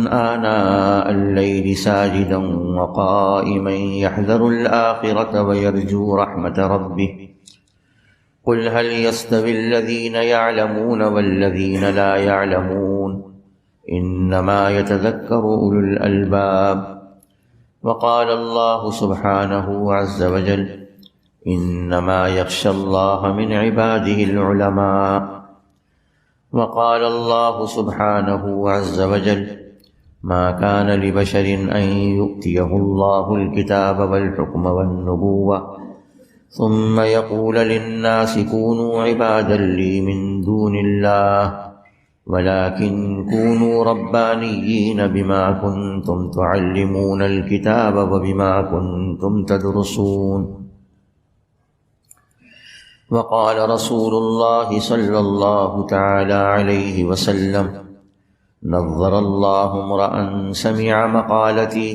آناء الليل ساجدا وقائما يحذر الآخرة ويرجو رحمة ربه قل هل يستوي الذين يعلمون والذين لا يعلمون إنما يتذكر أولو الألباب وقال الله سبحانه عز وجل إنما يخشى الله من عباده العلماء وقال الله سبحانه عز وجل ما كان لبشر أن يؤتيه الله الكتاب والحكم والنبوة ثم يقول للناس كونوا عبادا لي من دون الله ولكن كونوا ربانيين بما كنتم تعلمون الكتاب وبما كنتم تدرسون وقال رسول الله صلى الله تعالى عليه وسلم نظر الله امرأ سمع مقالتي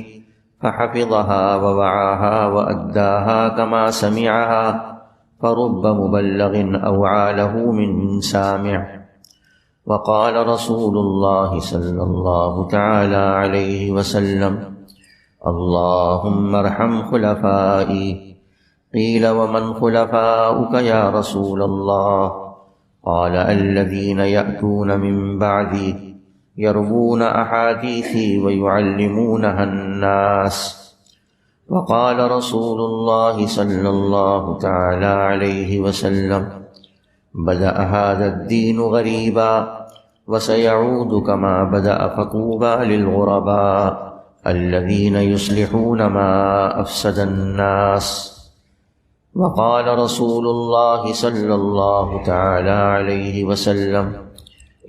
فحفظها ووعاها وأداها كما سمعها فرب مبلغ أوعى له من سامع وقال رسول الله صلى الله تعالى عليه وسلم اللهم ارحم خلفائي قيل ومن خلفاؤك يا رسول الله قال الذين يأتون من بعدي يروون أحاديثي ويعلمونها الناس وقال رسول الله صلى الله تعالى عليه وسلم بدأ هذا الدين غريبا وسيعود كما بدأ فطوبى للغرباء الذين يصلحون ما أفسد الناس وقال رسول الله صلى الله تعالى عليه وسلم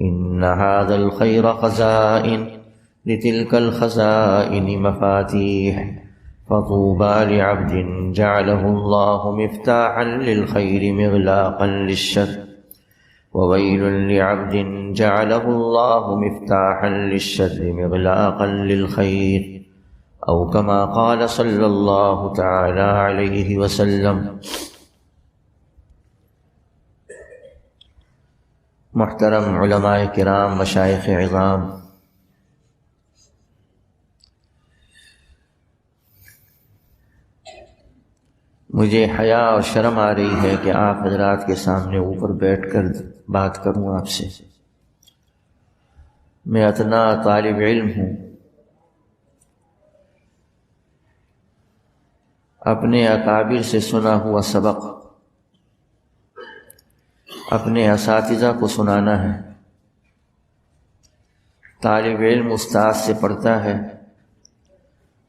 إن هذا الخير خزائن لتلك الخزائن مفاتيح فطوبى لعبد جعله الله مفتاحا للخير مغلاقا للشر وويل لعبد جعله الله مفتاحا للشر مغلاقا للخير أو كما قال صلى الله تعالى عليه وسلم۔ محترم علماء کرام، مشائخ عظام، مجھے حیا اور شرم آ رہی ہے کہ آپ حضرات کے سامنے اوپر بیٹھ کر بات کروں آپ سے۔ میں اتنا طالب علم ہوں، اپنے اکابر سے سنا ہوا سبق اپنے اساتذہ کو سنانا ہے۔ طالب علم استاد سے پڑھتا ہے،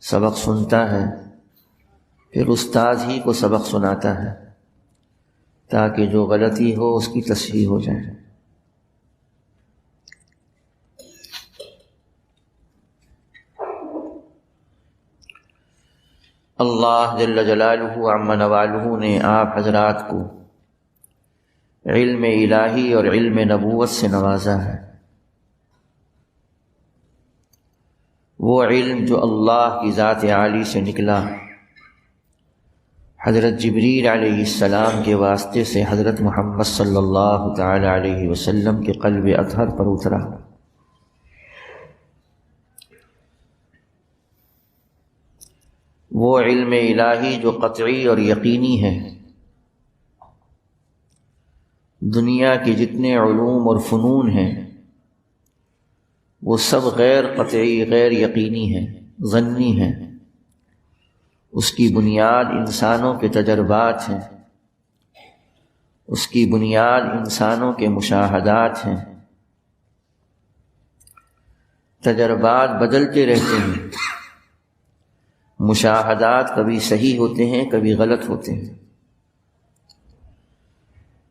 سبق سنتا ہے، پھر استاد ہی کو سبق سناتا ہے تاکہ جو غلطی ہو اس کی تصحیح ہو جائے۔ اللہ جل جلالہ عم نوالہ نے آپ حضرات کو علم الہی اور علم نبوت سے نوازا ہے۔ وہ علم جو اللہ کی ذات عالی سے نکلا، حضرت جبریل علیہ السلام کے واسطے سے حضرت محمد صلی اللہ تعالی علیہ وسلم کے قلب اطہر پر اترا۔ وہ علم الہی جو قطعی اور یقینی ہے۔ دنیا کے جتنے علوم اور فنون ہیں وہ سب غیر قطعی، غیر یقینی ہیں، ظنی ہیں۔ اس کی بنیاد انسانوں کے تجربات ہیں، اس کی بنیاد انسانوں کے مشاہدات ہیں۔ تجربات بدلتے رہتے ہیں، مشاہدات کبھی صحیح ہوتے ہیں، کبھی غلط ہوتے ہیں۔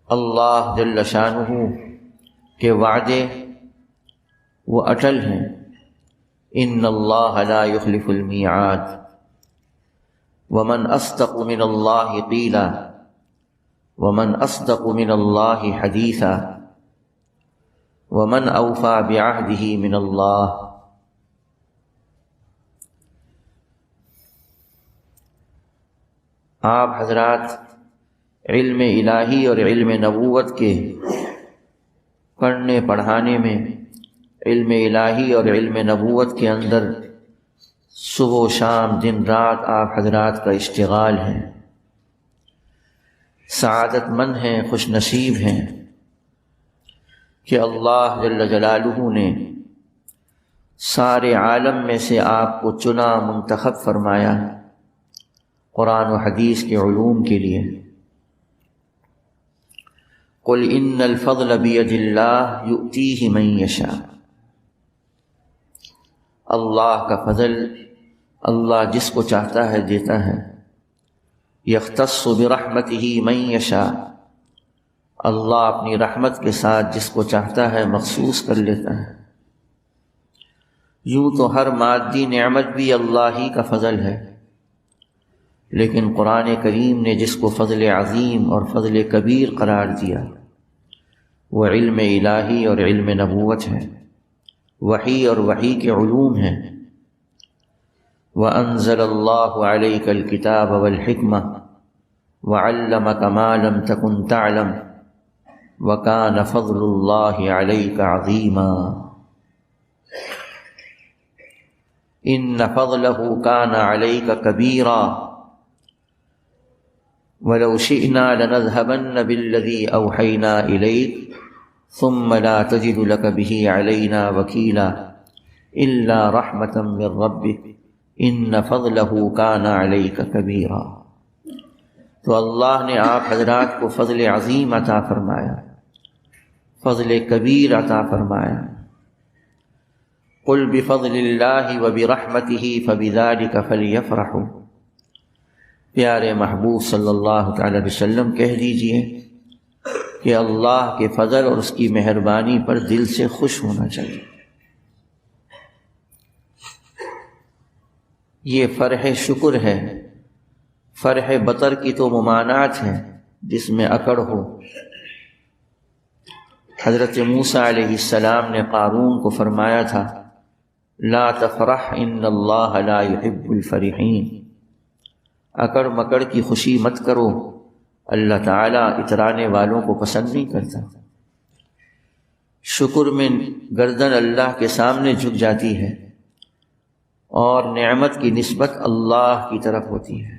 اللہ جل شانہ کے وعدے وہ اٹل ہیں۔ ان اللہ لا یخلف المیعاد ومن اصدق من اللہ قیلا ومن اصدق من اللہ حدیثا ومن اوفی بعہدہ من اللہ۔ آپ حضرات علم الہی اور علم نبوت کے پڑھنے پڑھانے میں، علم الہی اور علم نبوت کے اندر صبح و شام دن رات آپ حضرات کا اشتغال ہے، سعادت مند ہیں، خوش نصیب ہیں کہ اللہ جل جلالہ نے سارے عالم میں سے آپ کو چنا، منتخب فرمایا قرآن و حدیث کے علوم کے لیے۔ قل ان الفضل بید اللہ یؤتیہ من یشاء، اللہ کا فضل اللہ جس کو چاہتا ہے دیتا ہے۔ یختص برحمتہ من یشاء، اللہ اپنی رحمت کے ساتھ جس کو چاہتا ہے مخصوص کر لیتا ہے۔ یوں تو ہر مادی نعمت بھی اللہ ہی کا فضل ہے، لیکن قرآن کریم نے جس کو فضل عظیم اور فضل کبیر قرار دیا وہ علم الہی اور علم نبوت ہے، وحی اور وحی کے علوم ہیں۔ وَأَنزَلَ اللَّهُ عَلَيْكَ الْكِتَابَ وَالْحِكْمَةَ وَعَلَّمَكَ مَا لَمْ تَكُنْ تَعْلَمْ وَكَانَ فَضْلُ اللَّهِ عَلَيْكَ عَظِيمًا۔ إِنَّ فَضْلَهُ كَانَ عَلَيْكَ كَبِيرًا وَلَوْ شِئْنَا لَنَذْهَبَنَّ بِالَّذِي أَوْحَيْنَا إِلَيْكَ ثُمَّ لَا تَجِدُ لَكَ بِهِ عَلَيْنَا وَكِيلًا إِلَّا رَحْمَةً مِّن رَّبِّكَ إِنَّ فَضْلَهُ كَانَ عَلَيْكَ كَبِيرًا۔ تو اللہ نے آپ حضرات کو فضل عظیم عطا فرمایا، فضل کبیر عطا فرمایا۔ قل بفضل اللہ وبرحمتہ فبذلک فلیفرحوا، پیارے محبوب صلی اللہ تعالی علیہ وسلم کہہ دیجئے کہ اللہ کے فضل اور اس کی مہربانی پر دل سے خوش ہونا چاہیے۔ یہ فرح شکر ہے، فرح بطر کی تو ممانعت ہے جس میں اکڑ ہو۔ حضرت موسیٰ علیہ السلام نے قارون کو فرمایا تھا لا تفرح ان اللہ لا يحب الفرحین، اکڑ مکڑ کی خوشی مت کرو، اللہ تعالیٰ اترانے والوں کو پسند نہیں کرتا۔ شکر میں گردن اللہ کے سامنے جھک جاتی ہے اور نعمت کی نسبت اللہ کی طرف ہوتی ہے۔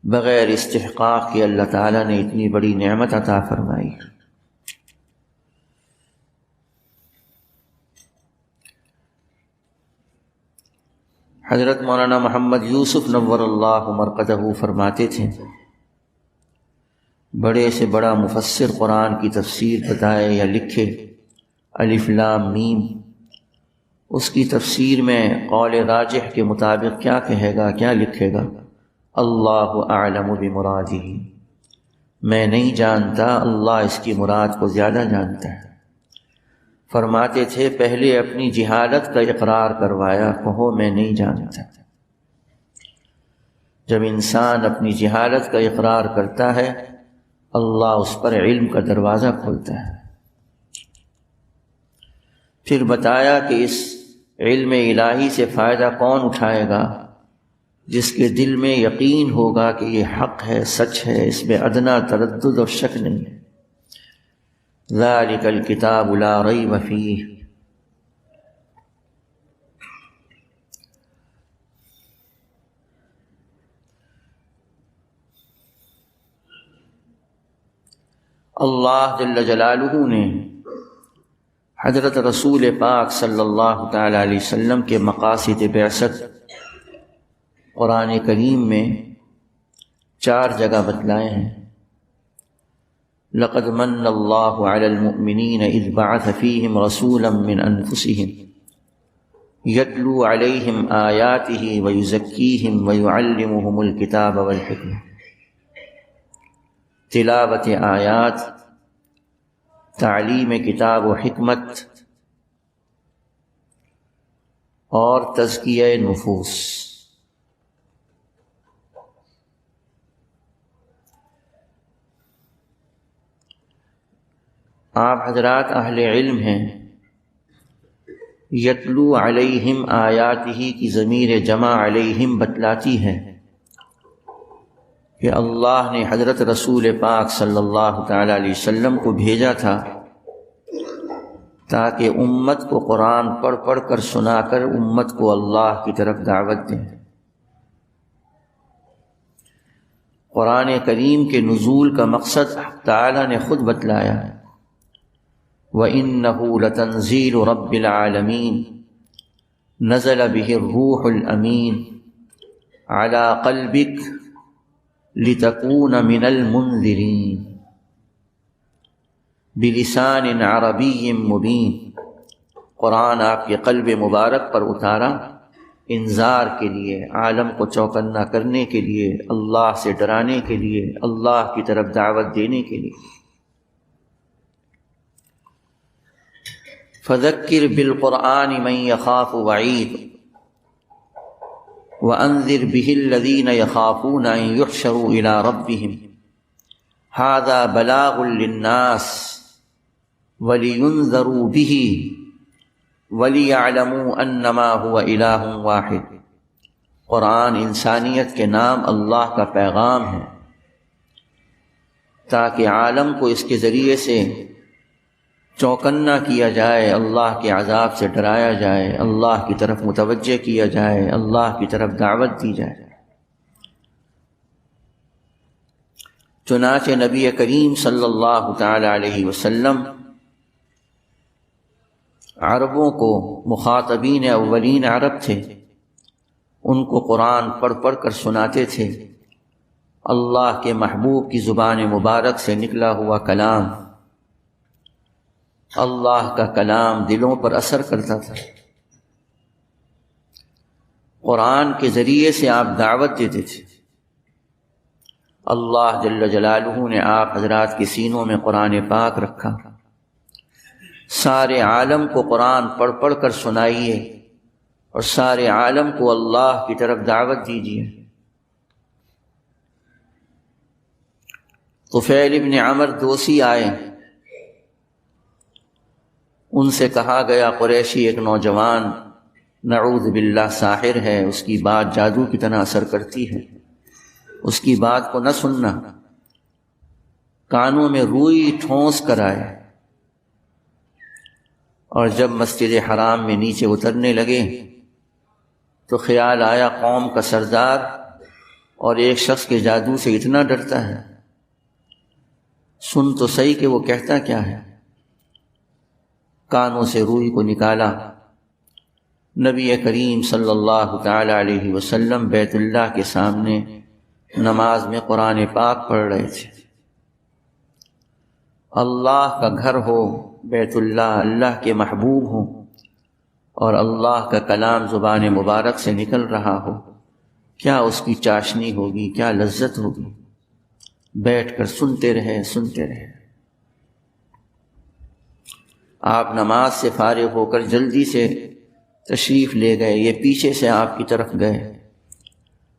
بغیر استحقاق کے اللہ تعالیٰ نے اتنی بڑی نعمت عطا فرمائی۔ حضرت مولانا محمد یوسف نور اللہ مرقدہ فرماتے تھے بڑے سے بڑا مفسر قرآن کی تفسیر بتائے یا لکھے الف لام میم، اس کی تفسیر میں قول راجح کے مطابق کیا کہے گا، کیا لکھے گا؟ اللہ اعلم بمرادہ، میں نہیں جانتا، اللہ اس کی مراد کو زیادہ جانتا ہے۔ فرماتے تھے پہلے اپنی جہالت کا اقرار کروایا، کہو میں نہیں جانتا۔ جب انسان اپنی جہالت کا اقرار کرتا ہے اللہ اس پر علم کا دروازہ کھولتا ہے۔ پھر بتایا کہ اس علم الہی سے فائدہ کون اٹھائے گا؟ جس کے دل میں یقین ہوگا کہ یہ حق ہے، سچ ہے، اس میں ادنا تردد اور شک نہیں ہے۔ ذالک الکتاب لا ریب فیہ، اللہ جل جلالہ نے حضرت رسول پاک صلی اللہ تعالی علیہ وسلم کے مقاصد بعثت قرآن کریم میں 4 جگہ بتلائے ہیں۔ لقد من اللہ علی المؤمنین اذ بعث فیہم رسولا من انفسہم یتلو علیہم آیاتہ ویزکیہم ویعلمہم الکتاب والحکمہ۔ تلاوت آیات، تعلیم کتاب و حکمت اور تزکیہ نفوس۔ آپ حضرات اہل علم ہیں۔ یتلو علیہم آیاتہ کی ضمیر جمع علیہم بتلاتی ہے کہ اللہ نے حضرت رسول پاک صلی اللہ تعالی علیہ وسلم کو بھیجا تھا تاکہ امت کو قرآن پڑھ پڑھ کر سنا کر امت کو اللہ کی طرف دعوت دیں۔ قرآن کریم کے نزول کا مقصد تعالیٰ نے خود بتلایا ہے، وَإِنَّهُ لَتَنزِيلُ رَبِّ الْعَالَمِينَ نَزَلَ بِهِ الرُّوحُ الْأَمِينُ عَلَى قَلْبِكَ لِتَكُونَ مِنَ الْمُنذِرِينَ بِلِسَانٍ عَرَبِيٍّ مُبِينٍ۔ قرآن آپ کے قلب مبارک پر اتارا انذار کے لیے، عالم کو چوکنا کرنے کے لیے، اللہ سے ڈرانے کے لیے، اللہ کی طرف دعوت دینے کے لیے۔ فذکر بالقرآن من یخاف وعید وانذر به الذین یخافون ان یحشروا الی ربهم ھذا بلاغ للناس ولینذروا به وَلِيَعْلَمُوا أَنَّمَا هُوَ إِلَٰهٌ وَاحِدٌ۔ قرآن انسانیت کے نام اللہ کا پیغام ہے تاکہ عالم کو اس کے ذریعے سے چوکنا کیا جائے، اللہ کے عذاب سے ڈرایا جائے، اللہ کی طرف متوجہ کیا جائے، اللہ کی طرف دعوت دی جائے۔ چنانچہ نبی کریم صلی اللہ تعالی علیہ وسلم عربوں کو، مخاطبین اولین عرب تھے، ان کو قرآن پڑھ پڑھ کر سناتے تھے۔ اللہ کے محبوب کی زبان مبارک سے نکلا ہوا کلام، اللہ کا کلام دلوں پر اثر کرتا تھا۔ قرآن کے ذریعے سے آپ دعوت دیتے تھے۔ اللہ جل جلالہ نے آپ حضرات کے سینوں میں قرآن پاک رکھا۔ سارے عالم کو قرآن پڑھ پڑھ کر سنائیے اور سارے عالم کو اللہ کی طرف دعوت دیجیے۔ طفیل ابن عمر دوسی آئے، ان سے کہا گیا قریشی ایک نوجوان نعوذ باللہ ساحر ہے، اس کی بات جادو کی طرح اثر کرتی ہے، اس کی بات کو نہ سننا۔ کانوں میں روئی ٹھونس کر آئے، اور جب مسجد حرام میں نیچے اترنے لگے تو خیال آیا قوم کا سردار اور ایک شخص کے جادو سے اتنا ڈرتا ہے، سن تو صحیح کہ وہ کہتا کیا ہے۔ کانوں سے روئی کو نکالا، نبی کریم صلی اللہ تعالی علیہ وسلم بیت اللہ کے سامنے نماز میں قرآن پاک پڑھ رہے تھے۔ اللہ کا گھر ہو بیت اللہ، اللہ کے محبوب ہوں اور اللہ کا کلام زبان مبارک سے نکل رہا ہو، کیا اس کی چاشنی ہوگی، کیا لذت ہوگی۔ بیٹھ کر سنتے رہے سنتے رہے۔ آپ نماز سے فارغ ہو کر جلدی سے تشریف لے گئے، یہ پیچھے سے آپ کی طرف گئے۔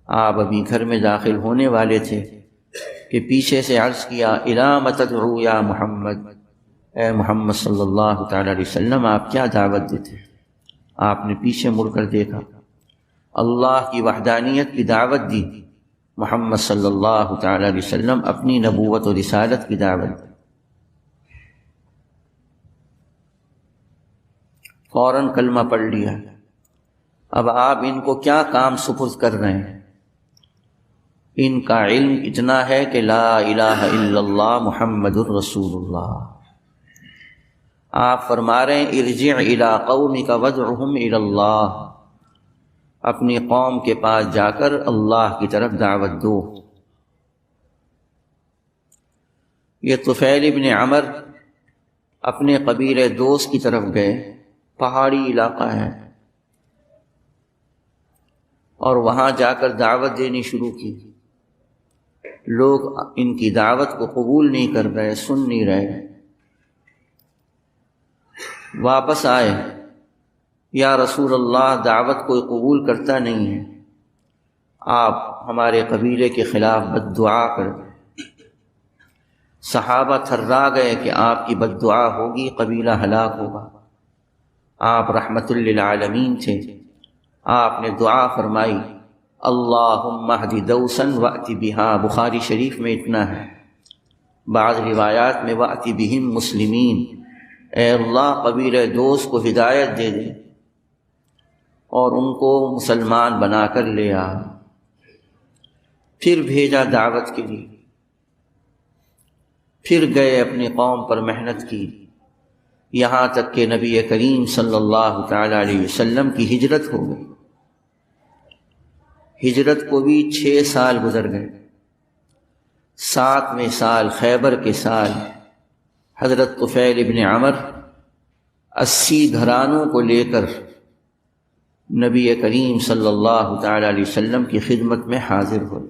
آپ ابھی گھر میں داخل ہونے والے تھے کہ پیچھے سے عرض کیا الی ما تدعو یا محمد، اے محمد صلی اللہ تعالی علیہ وسلم آپ کیا دعوت دیتے؟ آپ نے پیچھے مڑ کر دیکھا، اللہ کی وحدانیت کی دعوت دی۔ محمد صلی اللہ تعالی علیہ وسلم اپنی نبوت و رسالت کی دعوت دی۔ فوراً کلمہ پڑھ لیا۔ اب آپ ان کو کیا کام سپرد کر رہے ہیں؟ ان کا علم اتنا ہے کہ لا الہ الا اللہ محمد الرسول اللہ۔ آپ فرما رہے ہیں ارجع الی قومک وادعہم الی اللہ، اپنی قوم کے پاس جا کر اللہ کی طرف دعوت دو۔ یہ طفیل ابن عمر اپنے قبیلے دوست کی طرف گئے، پہاڑی علاقہ ہے، اور وہاں جا کر دعوت دینی شروع کی۔ لوگ ان کی دعوت کو قبول نہیں کر رہے، سن نہیں رہے۔ واپس آئے، یا رسول اللہ دعوت کوئی قبول کرتا نہیں ہے، آپ ہمارے قبیلے کے خلاف بد دعا کر دیں۔ صحابہ تھرا گئے کہ آپ کی بد دعا ہوگی، قبیلہ ہلاک ہوگا۔ آپ رحمت للعالمین تھے، آپ نے دعا فرمائی اللہم اہد دوسا وأت بہا، بخاری شریف میں اتنا ہے، بعض روایات میں وأت بہم مسلمین، اے اللہ قبیلہ دوست کو ہدایت دے دے اور ان کو مسلمان بنا کر لے آ۔ پھر بھیجا دعوت کے لیے، پھر گئے اپنی قوم پر محنت کی، یہاں تک کہ نبی کریم صلی اللہ تعالی علیہ وسلم کی ہجرت ہو گئی۔ ہجرت کو بھی 6 سال گزر گئے۔ 7ویں سال خیبر کے سال حضرت طفیل ابن عمر 80 گھرانوں کو لے کر نبی کریم صلی اللہ تعالی علیہ وسلم کی خدمت میں حاضر ہوئے،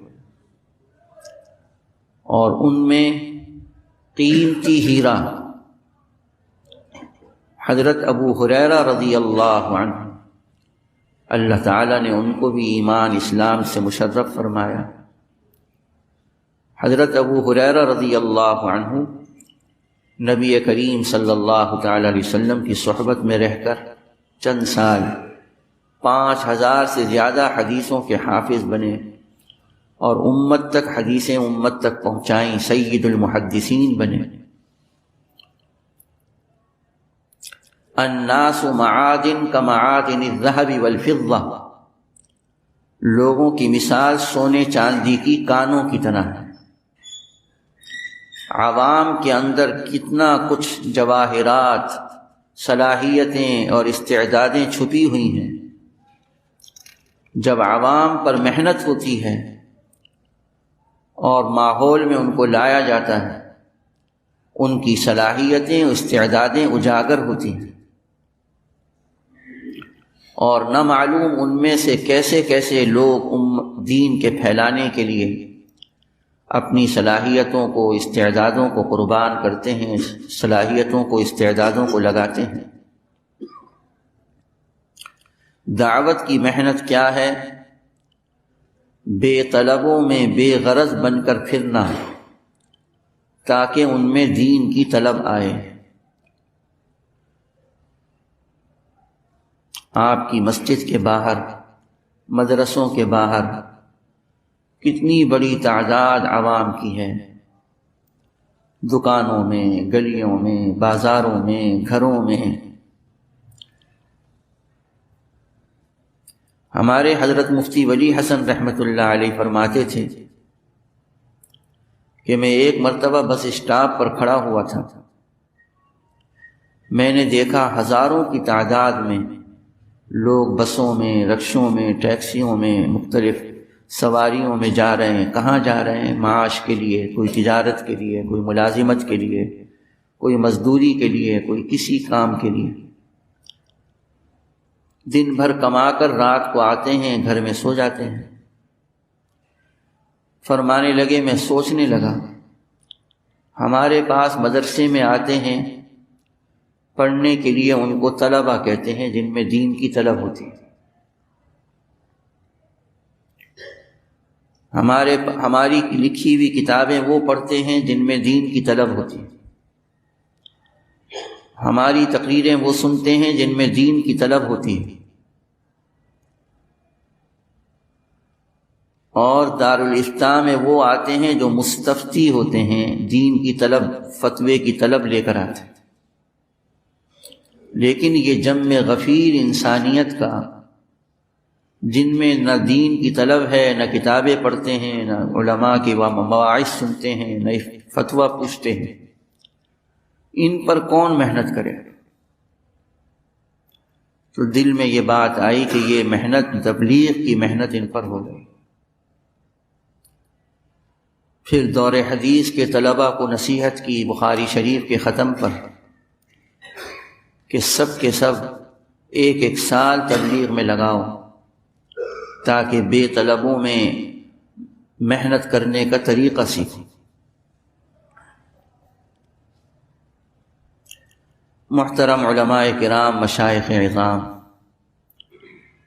اور ان میں قیمتی ہیرا حضرت ابو ہریرہ رضی اللہ عنہ، اللہ تعالیٰ نے ان کو بھی ایمان اسلام سے مشرف فرمایا۔ حضرت ابو ہریرہ رضی اللہ عنہ نبی کریم صلی اللہ تعالی علیہ وسلم کی صحبت میں رہ کر چند سال 5000 سے زیادہ حدیثوں کے حافظ بنے اور امت تک حدیثیں امت تک پہنچائیں، سید المحدثین بنے۔ الناس معادن کمعادن الذهب والفضہ، لوگوں کی مثال سونے چاندی کی کانوں کی طرح ہے۔ عوام کے اندر کتنا کچھ جواہرات، صلاحیتیں اور استعدادیں چھپی ہوئی ہیں، جب عوام پر محنت ہوتی ہے اور ماحول میں ان کو لایا جاتا ہے، ان کی صلاحیتیں اور استعدادیں اجاگر ہوتی ہیں، اور نہ معلوم ان میں سے کیسے کیسے لوگ دین کے پھیلانے کے لیے اپنی صلاحیتوں کو، استعدادوں کو قربان کرتے ہیں، صلاحیتوں کو، استعدادوں کو لگاتے ہیں۔ دعوت کی محنت کیا ہے؟ بے طلبوں میں بے غرض بن کر پھرنا تاکہ ان میں دین کی طلب آئے۔ آپ کی مسجد کے باہر، مدرسوں کے باہر کتنی بڑی تعداد عوام کی ہے، دکانوں میں، گلیوں میں، بازاروں میں، گھروں میں۔ ہمارے حضرت مفتی ولی حسن رحمۃ اللہ علیہ فرماتے تھے کہ میں ایک مرتبہ بس اسٹاپ پر کھڑا ہوا تھا، میں نے دیکھا ہزاروں کی تعداد میں لوگ بسوں میں، رکشوں میں، ٹیکسیوں میں، مختلف سواریوں میں جا رہے ہیں۔ کہاں جا رہے ہیں؟ معاش کے لیے، کوئی تجارت کے لیے، کوئی ملازمت کے لیے، کوئی مزدوری کے لیے، کوئی کسی کام کے لیے۔ دن بھر کما کر رات کو آتے ہیں، گھر میں سو جاتے ہیں۔ فرمانے لگے، میں سوچنے لگا، ہمارے پاس مدرسے میں آتے ہیں پڑھنے کے لیے، ان کو طلبہ کہتے ہیں جن میں دین کی طلب ہوتی ہے۔ ہماری لکھی ہوئی کتابیں وہ پڑھتے ہیں جن میں دین کی طلب ہوتی ہے، ہماری تقریریں وہ سنتے ہیں جن میں دین کی طلب ہوتی ہے، اور دارالافتاء میں وہ آتے ہیں جو مستفتی ہوتے ہیں، دین کی طلب، فتوے کی طلب لے کر آتے ہیں۔ لیکن یہ جم غفیر انسانیت کا، جن میں نہ دین کی طلب ہے، نہ کتابیں پڑھتے ہیں، نہ علماء کے مواعظ سنتے ہیں، نہ فتویٰ پوچھتے ہیں، ان پر کون محنت کرے؟ تو دل میں یہ بات آئی کہ یہ محنت، تبلیغ کی محنت ان پر ہو گئی۔ پھر دور حدیث کے طلباء کو نصیحت کی بخاری شریف کے ختم پر کہ سب کے سب ایک ایک سال تبلیغ میں لگاؤ تاکہ بے طلبوں میں محنت کرنے کا طریقہ سیکھیں۔ محترم علماء کرام، مشائخ اعظام،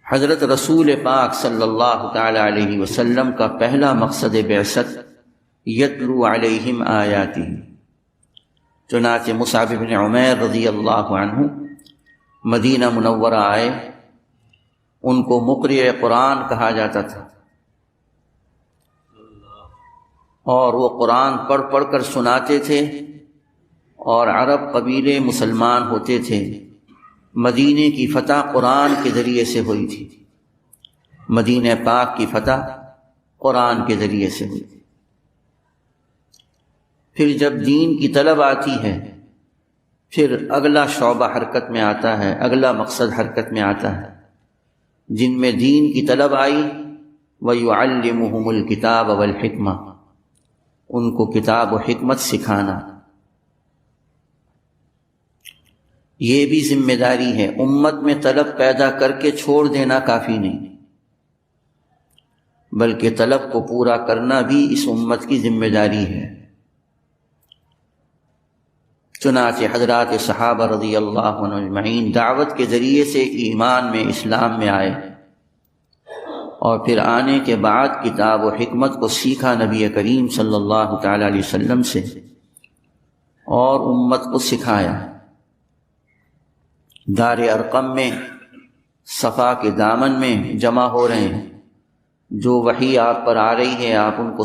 حضرت رسول پاک صلی اللہ تعالی علیہ وسلم کا پہلا مقصد بعثت یتلو علیہم آیاتہ، چنانچہ مصعب بن عمیر رضی اللہ عنہ مدینہ منورہ آئے، ان کو مقرئ قرآن کہا جاتا تھا، اور وہ قرآن پڑھ پڑھ کر سناتے تھے اور عرب قبیلے مسلمان ہوتے تھے، مدینے کی فتح قرآن کے ذریعے سے ہوئی تھی، مدینہ پاک کی فتح قرآن کے ذریعے سے ہوئی تھی۔ پھر جب دین کی طلب آتی ہے، پھر اگلا شعبہ حرکت میں آتا ہے، اگلا مقصد حرکت میں آتا ہے۔ جن میں دین کی طلب آئی وَيُعَلِّمُهُمُ الْكِتَابَ وَالْحِکْمَةَ، ان کو کتاب و حکمت سکھانا، یہ بھی ذمہ داری ہے۔ امت میں طلب پیدا کر کے چھوڑ دینا کافی نہیں، بلکہ طلب کو پورا کرنا بھی اس امت کی ذمہ داری ہے۔ چنانچہ حضرات صحابہ رضی اللہ عنہ اجمعین دعوت کے ذریعے سے ایمان میں، اسلام میں آئے، اور پھر آنے کے بعد کتاب و حکمت کو سیکھا نبی کریم صلی اللہ تعالی علیہ وسلم سے، اور امت کو سکھایا۔ دار ارقم میں صفا کے دامن میں جمع ہو رہے ہیں، جو وحی آپ پر آ رہی ہے آپ ان کو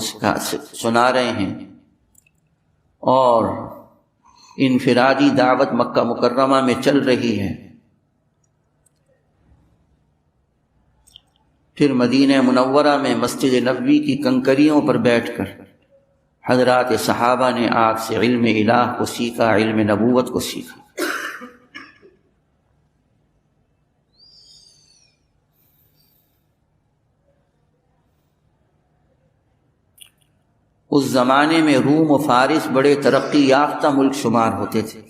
سنا رہے ہیں، اور انفرادی دعوت مکہ مکرمہ میں چل رہی ہے۔ پھر مدینہ منورہ میں مسجد نبوی کی کنکریوں پر بیٹھ کر حضرات صحابہ نے آپ سے علم الہ کو سیکھا، علم نبوت کو سیکھا۔ اس زمانے میں روم و فارس بڑے ترقی یافتہ ملک شمار ہوتے تھے،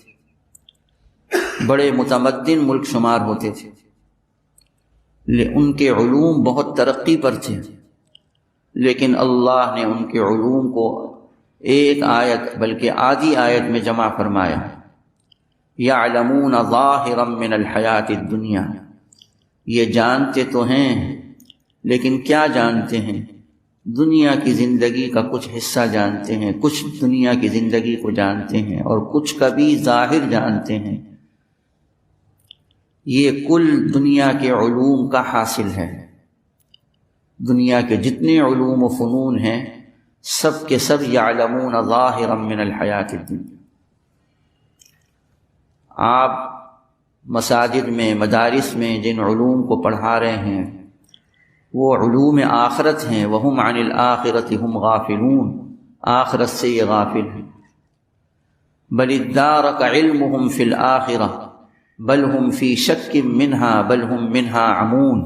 بڑے متمدن ملک شمار ہوتے تھے، ان کے علوم بہت ترقی پر تھے، لیکن اللہ نے ان کے علوم کو ایک آیت بلکہ آدھی آیت میں جمع فرمایا، یعلمون ظاہرا من الحیات الدنیا، یہ جانتے تو ہیں لیکن کیا جانتے ہیں؟ دنیا کی زندگی کا کچھ حصہ جانتے ہیں، کچھ دنیا کی زندگی کو جانتے ہیں، اور کچھ کا بھی ظاہر جانتے ہیں۔ یہ کل دنیا کے علوم کا حاصل ہے۔ دنیا کے جتنے علوم و فنون ہیں سب کے سب یعلمون ظاہرا من الحیات الدنیا۔ آپ مساجد میں، مدارس میں جن علوم کو پڑھا رہے ہیں وہ علوم آخرت ہیں، وَهُمْ عَنِ الْآخِرَةِ هُمْ غَافِلُونَ، آخرت سے یہ غافل ہیں۔ بَلِ ادَّارَكَ عِلْمُهُمْ فِي الْآخِرَةِ بَلْ هُمْ فِي شَكٍّ مِّنْهَا بَلْ هُمْ مِنْهَا عَمُونَ۔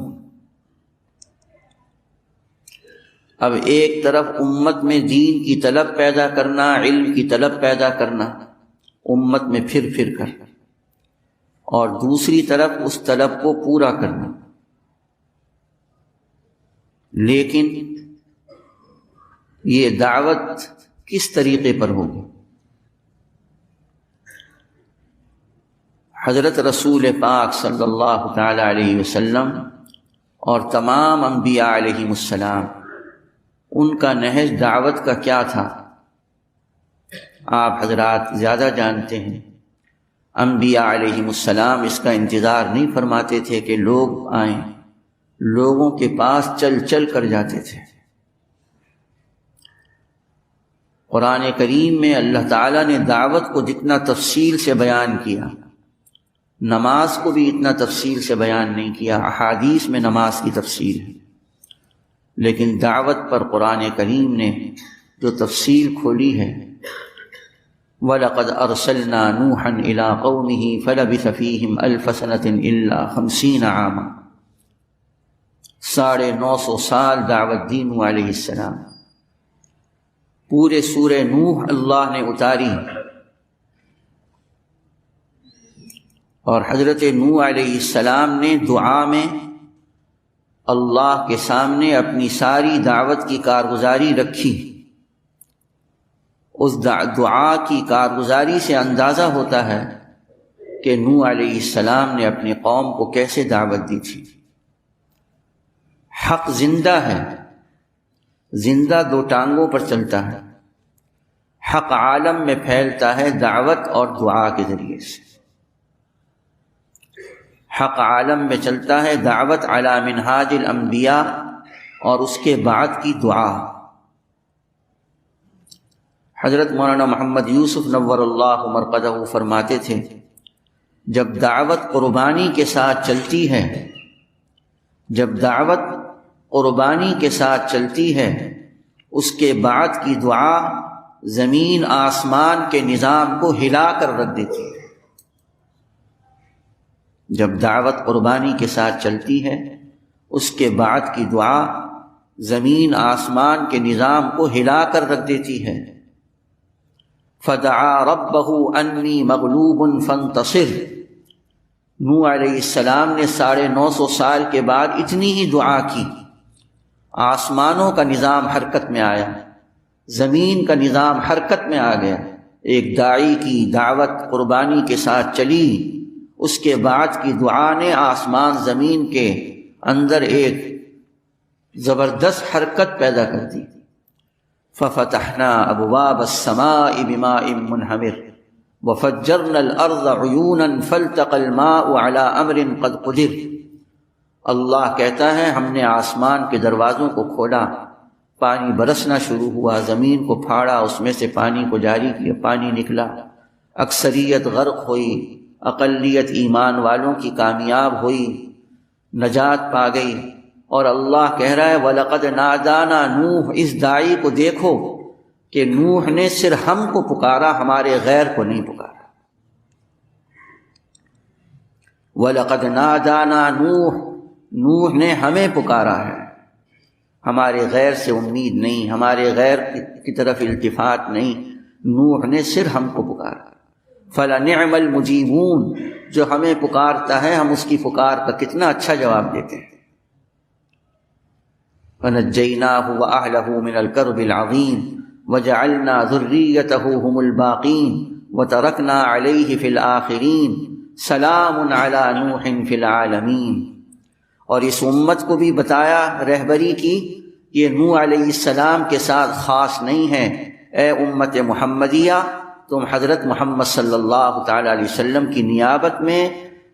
اب ایک طرف امت میں دین کی طلب پیدا کرنا، علم کی طلب پیدا کرنا امت میں پھر کر، اور دوسری طرف اس طلب کو پورا کرنا۔ لیکن یہ دعوت کس طریقے پر ہوگی؟ حضرت رسول پاک صلی اللہ تعالی علیہ وسلم اور تمام انبیاء علیہم السلام، ان کا نہج دعوت کا کیا تھا؟ آپ حضرات زیادہ جانتے ہیں۔ انبیاء علیہم السلام اس کا انتظار نہیں فرماتے تھے کہ لوگ آئیں، لوگوں کے پاس چل کر جاتے تھے۔ قرآن کریم میں اللہ تعالیٰ نے دعوت کو جتنا تفصیل سے بیان کیا، نماز کو بھی اتنا تفصیل سے بیان نہیں کیا۔ احادیث میں نماز کی تفصیل ہے، لیکن دعوت پر قرآن کریم نے جو تفصیل کھولی ہے، وَلَقَدْ أَرْسَلْنَا نُوحًا إِلَىٰ قَوْمِهِ فَلَبِثَ فِيهِمْ أَلْفَ سَنَةٍ إِلَّا 50 عاما، 950 سال دعوت دی نوح علیہ السلام۔ پورے سورہ نوح اللہ نے اتاری، اور حضرت نوح علیہ السلام نے دعا میں اللہ کے سامنے اپنی ساری دعوت کی کارگزاری رکھی۔ اس دعا کی کارگزاری سے اندازہ ہوتا ہے کہ نوح علیہ السلام نے اپنی قوم کو کیسے دعوت دی تھی۔ حق زندہ ہے، زندہ دو ٹانگوں پر چلتا ہے۔ حق عالم میں پھیلتا ہے دعوت اور دعا کے ذریعے سے۔ حق عالم میں چلتا ہے دعوت علی منہاج الانبیاء، اور اس کے بعد کی دعا۔ حضرت مولانا محمد یوسف نور اللہ مرقدہ فرماتے تھے، جب دعوت قربانی کے ساتھ چلتی ہے، جب دعوت قربانی کے ساتھ چلتی ہے، اس کے بعد کی دعا زمین آسمان کے نظام کو ہلا کر رکھ دیتی ہے۔ جب دعوت قربانی کے ساتھ چلتی ہے، اس کے بعد کی دعا زمین آسمان کے نظام کو ہلا کر رکھ دیتی ہے۔ فدعا ربہ انی مغلوب فانتصر، نوح علیہ السلام نے 950 سال کے بعد اتنی ہی دعا کی، آسمانوں کا نظام حرکت میں آیا، زمین کا نظام حرکت میں آ گیا۔ ایک داعی کی دعوت قربانی کے ساتھ چلی، اس کے بعد کی دعا نے آسمان زمین کے اندر ایک زبردست حرکت پیدا کر دی۔ ففتحنا ابواب السماء بماء منہمر وفجرنا الارض عیونا فالتقى الماء على امر قد قدر۔ اللہ کہتا ہے ہم نے آسمان کے دروازوں کو کھولا، پانی برسنا شروع ہوا، زمین کو پھاڑا، اس میں سے پانی کو جاری کیا، پانی نکلا، اکثریت غرق ہوئی، اقلیت ایمان والوں کی کامیاب ہوئی، نجات پا گئی۔ اور اللہ کہہ رہا ہے وَلَقَدْ نَادَانَا نوح، اس داعی کو دیکھو کہ نوح نے صرف ہم کو پکارا، ہمارے غیر کو نہیں پکارا۔ وَلَقَدْ نَادَانَا نوح، نوح نے ہمیں پکارا ہے، ہمارے غیر سے امید نہیں، ہمارے غیر کی طرف التفات نہیں، نوح نے صرف ہم کو پکارا۔ فَلَنِعْمَ الْمُجِيبُونَ، جو ہمیں پکارتا ہے ہم اس کی پکار کا کتنا اچھا جواب دیتے ہیں۔ فَنَجَّيْنَاهُ وَأَهْلَهُ مِنَ الْكَرْبِ الْعَظِيمِ وَجَعَلْنَا ذُرِّيَّتَهُ هُمُ الْبَاقِينَ وَتَرَكْنَا عَلَيْهِ فِي الْآخِرِينَ سَلَامٌ عَلَى نُوحٍ فِي الْعَالَمِينَ۔ اور اس امت کو بھی بتایا، رہبری کی، یہ نوح علیہ السلام کے ساتھ خاص نہیں ہے۔ اے امت محمدیہ، تم حضرت محمد صلی اللہ تعالی علیہ وسلم کی نیابت میں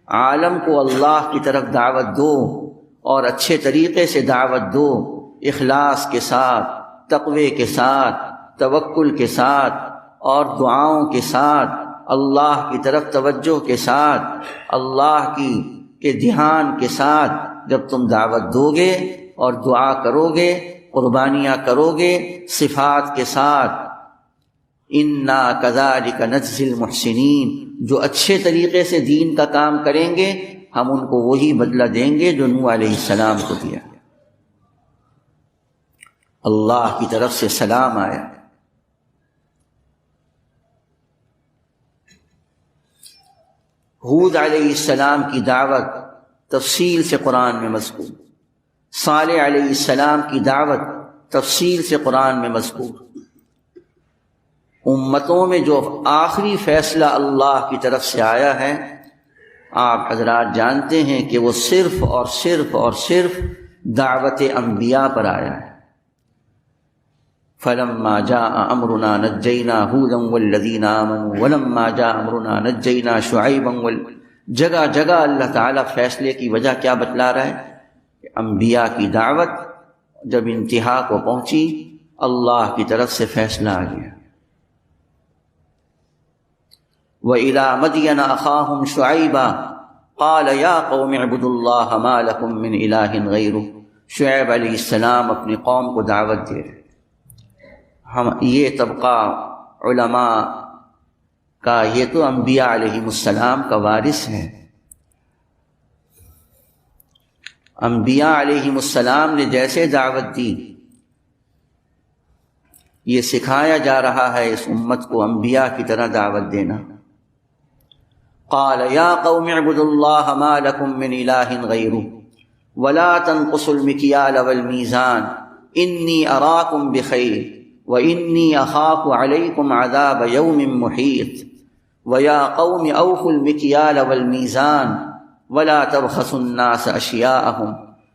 عالم کو اللہ کی طرف دعوت دو، اور اچھے طریقے سے دعوت دو، اخلاص کے ساتھ، تقوی کے ساتھ، توکل کے ساتھ، اور دعاؤں کے ساتھ، اللہ کی طرف توجہ کے ساتھ، اللہ کے دھیان کے ساتھ۔ جب تم دعوت دو گے اور دعا کرو گے، قربانیاں کرو گے صفات کے ساتھ، انا کذالک نجزی المحسنین، جو اچھے طریقے سے دین کا کام کریں گے ہم ان کو وہی بدلہ دیں گے جو نوح علیہ السلام کو دیا۔ اللہ کی طرف سے سلام آیا۔ ہود علیہ السلام کی دعوت تفصیل سے قرآن میں مذکور، صالح علیہ السلام کی دعوت تفصیل سے قرآن میں مذکور۔ امتوں میں جو آخری فیصلہ اللہ کی طرف سے آیا ہے، آپ حضرات جانتے ہیں کہ وہ صرف اور صرف اور صرف دعوت انبیاء پر آیا ہے۔ فلما جاء امرنا نجینا ہودا والذین آمنوا ولما جاء امرنا نجینا شعیبا جگہ جگہ اللہ تعالیٰ فیصلے کی وجہ کیا بتلا رہا ہے کہ انبیاء کی دعوت جب انتہا کو پہنچی، اللہ کی طرف سے فیصلہ آ گیا۔ وَإِلَىٰ مَدْيَنَ أَخَاهُمْ شُعَيْبًا قَالَ يَا قَوْمِ اعْبُدُوا اللَّهَ مَا لَكُم مِّنْ إِلَٰهٍ غَيْرُهُ۔ شعیب علیہ السلام اپنی قوم کو دعوت دے رہے۔ یہ طبقہ علماء کا، یہ تو انبیاء علیہ السلام کا وارث ہے۔ انبیاء علیہ السلام نے جیسے دعوت دی، یہ سکھایا جا رہا ہے اس امت کو انبیاء کی طرح دعوت دینا۔ قال یا قوم اعبدوا اللہ ما لکم من الہ غیرہ ولا تنقصوا المکیال والمیزان انی اراکم بخیر وانی اخاف علیکم عذاب یوم محیط ویا قوم اوفوا المکیال والمیزان ولا تبخسوا الناس اشیاءهم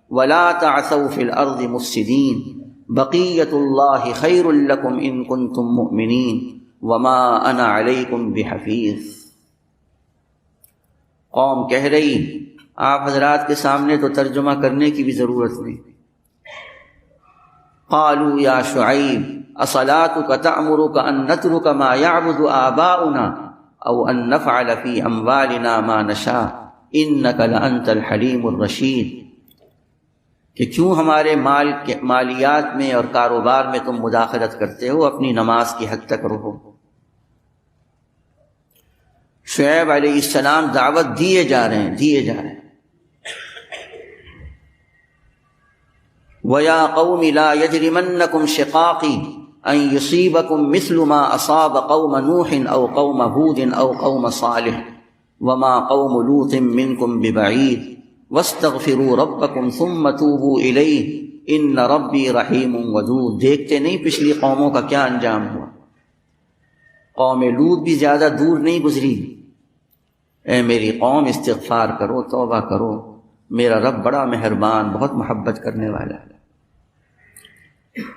ولا تعثوا فی الارض مفسدین بقیت اللہ خیر لکم ان کنتم مؤمنین وما انا علیکم بحفیظ۔ قوم کہہ رہی، آپ حضرات کے سامنے تو ترجمہ کرنے کی بھی ضرورت نہیں۔ قالوا یا شعیب اصلاتک تأمرک ان نترک ما یعبد آباؤنا او ان نفعل فی اموالنا ما نشاء انک لانت الحلیم الرشید، کہ کیوں ہمارے مالیات میں اور کاروبار میں تم مداخلت کرتے ہو، اپنی نماز کی حد تک رہو۔ شعیب علیہ السلام دعوت دیے جا رہے ہیں۔ وَيَا قَوْمِ لَا يَجْرِمَنَّكُمْ شِقَاقِي أَن يُصِيبَكُم مِّثْلُ مَا أَصَابَ قَوْمَ نُوحٍ أَوْ قَوْمَ هُودٍ أَوْ قَوْمَ صَالِحٍ وَمَا قَوْمُ لُوطٍ مِّنكُمْ بِبَعِيدٍ وَاسْتَغْفِرُوا رَبَّكُمْ ثُمَّ تُوبُوا إِلَيْهِ إِنَّ رَبِّي رَحِيمٌ وَدُودٌ۔ دیکھتے نہیں پچھلی قوموں کا کیا انجام ہوا، قوم لوط بھی زیادہ دور نہیں گزری۔ اے میری قوم استغفار کرو، توبہ کرو، میرا رب بڑا مہربان، بہت محبت کرنے والا ہے۔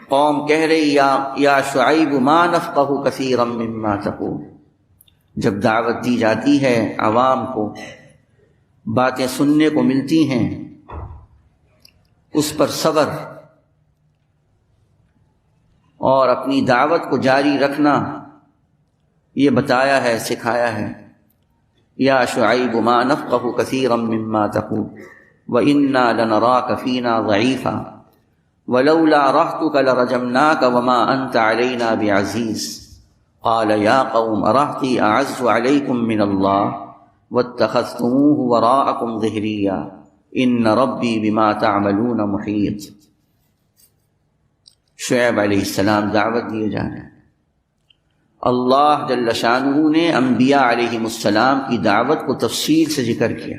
قوم کہہ رہی یا شعیب ما نفقہ کثیرا مما تقول، جب دعوت دی جاتی ہے عوام کو، باتیں سننے کو ملتی ہیں، اس پر صبر اور اپنی دعوت کو جاری رکھنا یہ بتایا ہے، سکھایا ہے۔ یا شعیب ما نفقہ کثیرا مما تقول وَإِنَّا لَنَرَاكَ فِينَا ضَعِيفًا وَلَوْلَا رَهْطُكَ لَرَجَمْنَاكَ وَمَا أَنْتَ عَلَيْنَا بِعَزِيزٍ قَالَ يَا قَوْمِ أَرَهْطِي أَعَزُّ عَلَيْكُمْ مِنَ اللَّهِ وَاتَّخَذْتُمُوهُ وَرَاءَكُمْ ظِهْرِيًّا إِنَّ رَبِّي بِمَا تَعْمَلُونَ مُحِيطٌ۔ شعیب علیہ السلام دعوت دیے جا رہے ہیں۔ اللہ جل شانہ نے انبیاء علیہم السلام کی دعوت کو تفصیل سے ذکر کیا،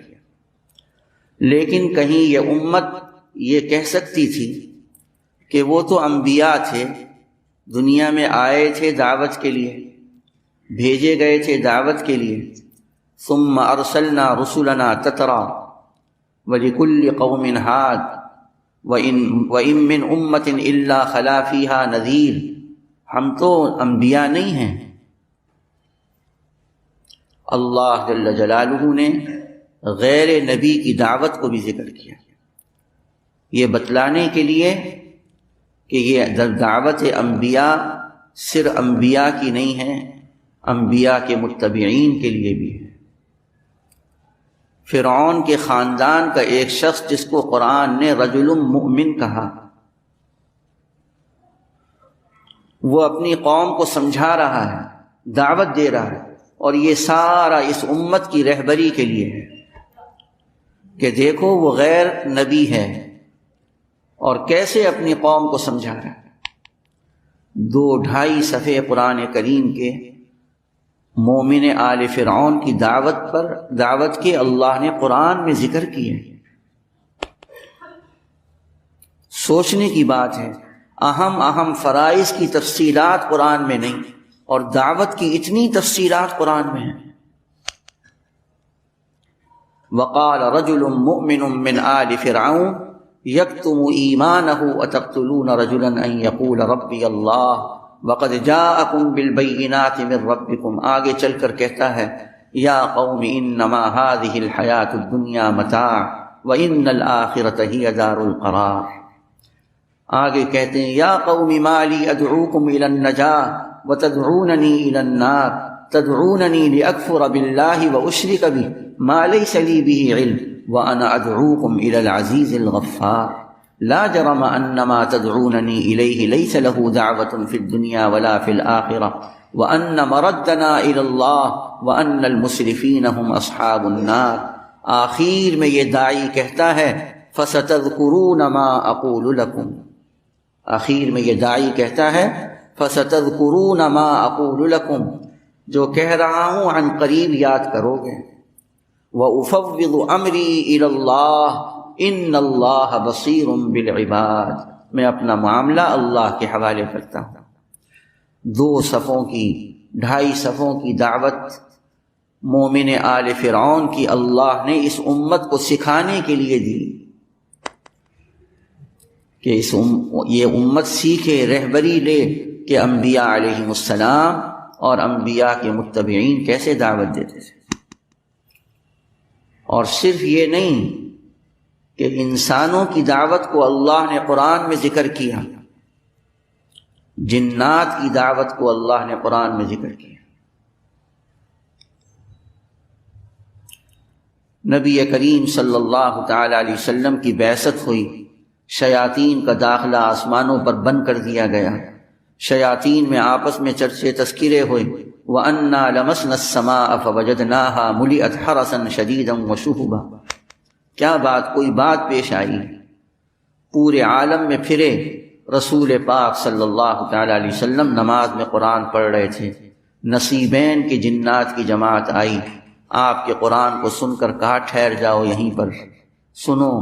لیکن کہیں یہ امت یہ کہہ سکتی تھی کہ وہ تو انبیاء تھے، دنیا میں آئے تھے دعوت کے لیے، بھیجے گئے تھے دعوت کے لیے، ثم ارسلنا رسلنا تترا ولکل قوم ہاد وَإِن مِّنْ أُمَّةٍ إِلَّا خَلَا فِيهَا نَذِيرٌ، ہم تو انبیاء نہیں ہیں۔ اللہ جل جلالہ نے غیر نبی کی دعوت کو بھی ذکر کیا، یہ بتلانے کے لیے کہ یہ دعوت انبیاء صرف انبیاء کی نہیں ہے، انبیاء کے متبعین کے لیے بھی ہے۔ فرعون کے خاندان کا ایک شخص جس کو قرآن نے رجل مؤمن کہا، وہ اپنی قوم کو سمجھا رہا ہے، دعوت دے رہا ہے، اور یہ سارا اس امت کی رہبری کے لیے ہے کہ دیکھو وہ غیر نبی ہے اور کیسے اپنی قوم کو سمجھا رہا ہے۔ 2-2.5 صفحے قرآن کریم کے مومن آل فرعون کی دعوت کے اللہ نے قرآن میں ذکر کیے۔ سوچنے کی بات ہے، اہم فرائض کی تفصیلات قرآن میں نہیں، اور دعوت کی اتنی تفصیلات قرآن میں ہیں۔ وقال رجل مؤمن من آل فرعون یکتم ایمانہ اتقتلون رجلا ان یقول ربی اللہ وقد جاءکم بالبینات من ربکم، آگے چل کر کہتا ہے یا قوم انما هذه الحیاۃ الدنیا متاع وان الآخرۃ ہی دار القرار۔ آگے کہتے ہیں یا قوم ما لی ادعوکم الی النجاة وتدعوننی الی النار تدعوننی لاکفر باللہ واشرک بہ ما لیس لی بہ علم وانا ادعوکم الی العزیز الغفار لا جرم ان ما تدعوننی الیہ لیس له دعوة فی الدنیا ولا فی الآخرہ وان مردنا الی اللہ وان المسرفین هم اصحاب النار۔ آخر میں یہ داعی کہتا ہے فستذکرون ما اقول لکم، آخر میں یہ داعی کہتا ہے فستذکرون ما اقول لکم، جو کہہ رہا ہوں عن قریب یاد کرو گے۔ وافوض امری الی اللہ ان اللہ بصیر بالعباد، میں اپنا معاملہ اللہ کے حوالے کرتا ہوں۔ 2 صفوں کی 2.5 صفوں کی دعوت مومن آل فرعون کی اللہ نے اس امت کو سکھانے کے لیے دی کہ یہ امت سیکھے، رہبری لے کہ انبیاء علیہم السلام اور انبیاء کے متبعین کیسے دعوت دیتے تھے۔ اور صرف یہ نہیں کہ انسانوں کی دعوت کو اللہ نے قرآن میں ذکر کیا، جنات کی دعوت کو اللہ نے قرآن میں ذکر کیا۔ نبی کریم صلی اللہ تعالی علیہ وسلم کی بعثت ہوئی، شیاطین کا داخلہ آسمانوں پر بند کر دیا گیا، شیاطین میں آپس میں چرچے تذکرے ہوئے، وَأَنَّا لَمَسْنَا السَّمَاءَ فَوَجَدْنَاهَا مُلِئَتْ حَرَسًا شَدِيدًا وَشُهُبًا۔ کیا بات، کوئی بات پیش آئی، پورے عالم میں پھرے، رسول پاک صلی اللہ تعالی علیہ وسلم نماز میں قرآن پڑھ رہے تھے، نصیبین کی جنات کی جماعت آئی، آپ کے قرآن کو سن کر کہا ٹھہر جاؤ یہیں پر سنو۔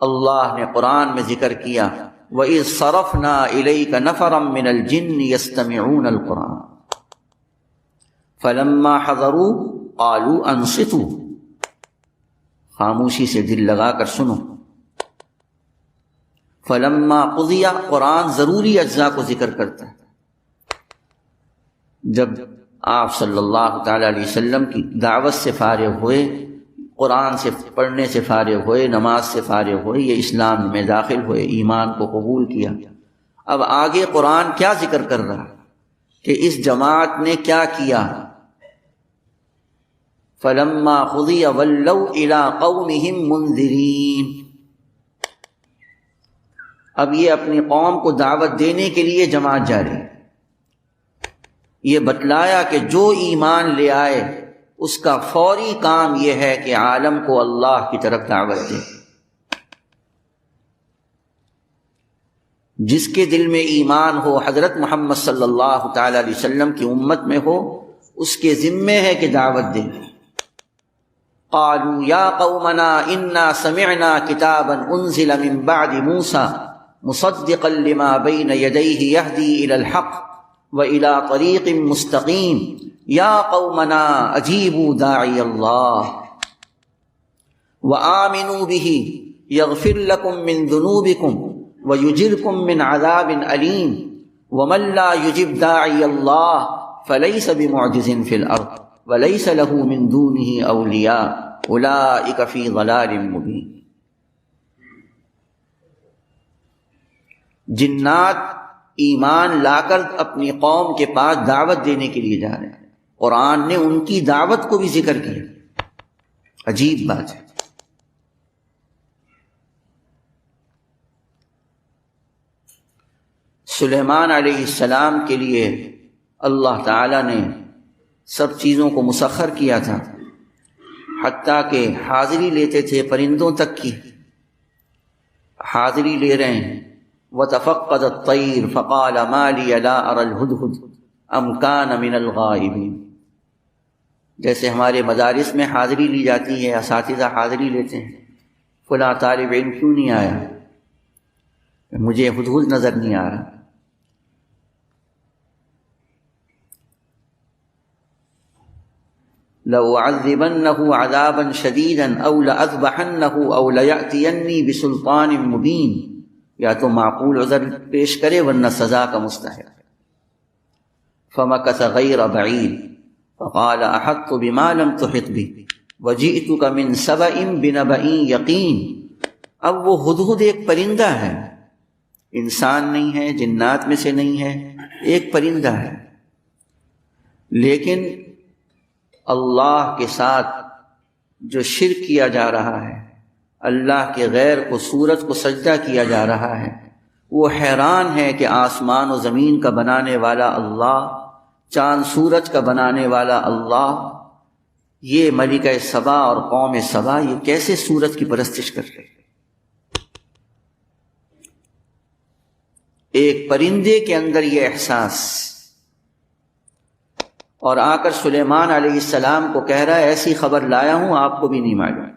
اللہ نے قرآن میں ذکر کیا وَإِذْ صَرَفْنَا إِلَيْكَ نَفَرًا مِّنَ الْجِنِّ يَسْتَمِعُونَ الْقُرْآنَ فَلَمَّا حَضَرُوا قَالُوا أَنصِتُوا، خاموشی سے دل لگا کر سنو۔ فَلَمَّا قُضِيَ، قرآن ضروری اجزاء کو ذکر کرتا ہے۔ جب آپ صلی اللہ تعالی علیہ وسلم کی دعوت سے فارغ ہوئے، قرآن سے پڑھنے سے فارغ ہوئے، نماز سے فارغ ہوئے، یہ اسلام میں داخل ہوئے، ایمان کو قبول کیا۔ اب آگے قرآن کیا ذکر کر رہا کہ اس جماعت نے کیا کیا؟ فَلَمَّا قُضِيَ وَلَّوْا إِلَىٰ قَوْمِهِمْ مُنذِرِينَ۔ اب یہ اپنی قوم کو دعوت دینے کے لیے جماعت جاری ہے، یہ بتلایا کہ جو ایمان لے آئے اس کا فوری کام یہ ہے کہ عالم کو اللہ کی طرف دعوت دے۔ جس کے دل میں ایمان ہو، حضرت محمد صلی اللہ تعالی علیہ وسلم کی امت میں ہو، اس کے ذمے ہے کہ دعوت دے۔ قالوا یا قومنا انا سمعنا کتابا انزل من بعد موسیٰ مصدقا لما بین یدیہ یہدی الی الحق وإلى طریق مستقیم یا قومنا اجیبوا داعی اللہ وآمنوا به یغفر لکم من ذنوبکم ویجرکم من عذاب علیم ومن لا یجب داعی اللہ فلیس بمعجز فی الارض ولیس له من دونہ اولیاء اولئک فی ضلال مبین۔ جنات ایمان لا کر اپنی قوم کے پاس دعوت دینے کے لیے جا رہے ہیں، قرآن نے ان کی دعوت کو بھی ذکر کیا۔ عجیب بات ہے۔ سلیمان علیہ السلام کے لیے اللہ تعالی نے سب چیزوں کو مسخر کیا تھا، حتیٰ کہ حاضری لیتے تھے پرندوں تک کی، حاضری لے رہے ہیں۔ وَتَفَقَّدَ الطَّيْرَ فَقَالَ مَا لِيَ لَا أَرَى الْهُدْهُدَ أَمْ كَانَ مِنَ الْغَائِبِينَ۔ جیسے ہمارے مدارس میں حاضری لی جاتی ہے، اساتذہ حاضری لیتے ہیں، فلاں طالب علم کیوں نہیں آیا، مجھے ہدہد نظر نہیں آ رہا۔ لَأُعَذِّبَنَّهُ عَذَابًا شَدِيدًا أَوْ لَأَذْبَحَنَّهُ أَوْ لَيَأْتِيَنِّي بِسُلْطَانٍ مُبِينٍ، یا تو معقول عذر پیش کرے ورنہ سزا کا مستحق۔ فَمَكَثَ غَيْرَ بَعِيدٍ فَقَالَ أَحَطتُ بِمَا لَمْ تُحِطْ بِهِ وَجِئْتُكَ مِنْ سَبَإٍ بِنَبَإٍ یقین۔ اب وہ ہدہد ایک پرندہ ہے، انسان نہیں ہے، جنات میں سے نہیں ہے، ایک پرندہ ہے، لیکن اللہ کے ساتھ جو شرک کیا جا رہا ہے، اللہ کے غیر کو صورت کو سجدہ کیا جا رہا ہے، وہ حیران ہے کہ آسمان و زمین کا بنانے والا اللہ، چاند سورج کا بنانے والا اللہ، یہ ملکہ سبا اور قوم سبا یہ کیسے سورج کی پرستش کر رہے ہیں۔ ایک پرندے کے اندر یہ احساس، اور آ کر سلیمان علیہ السلام کو کہہ رہا ہے ایسی خبر لایا ہوں آپ کو بھی نہیں معلوم۔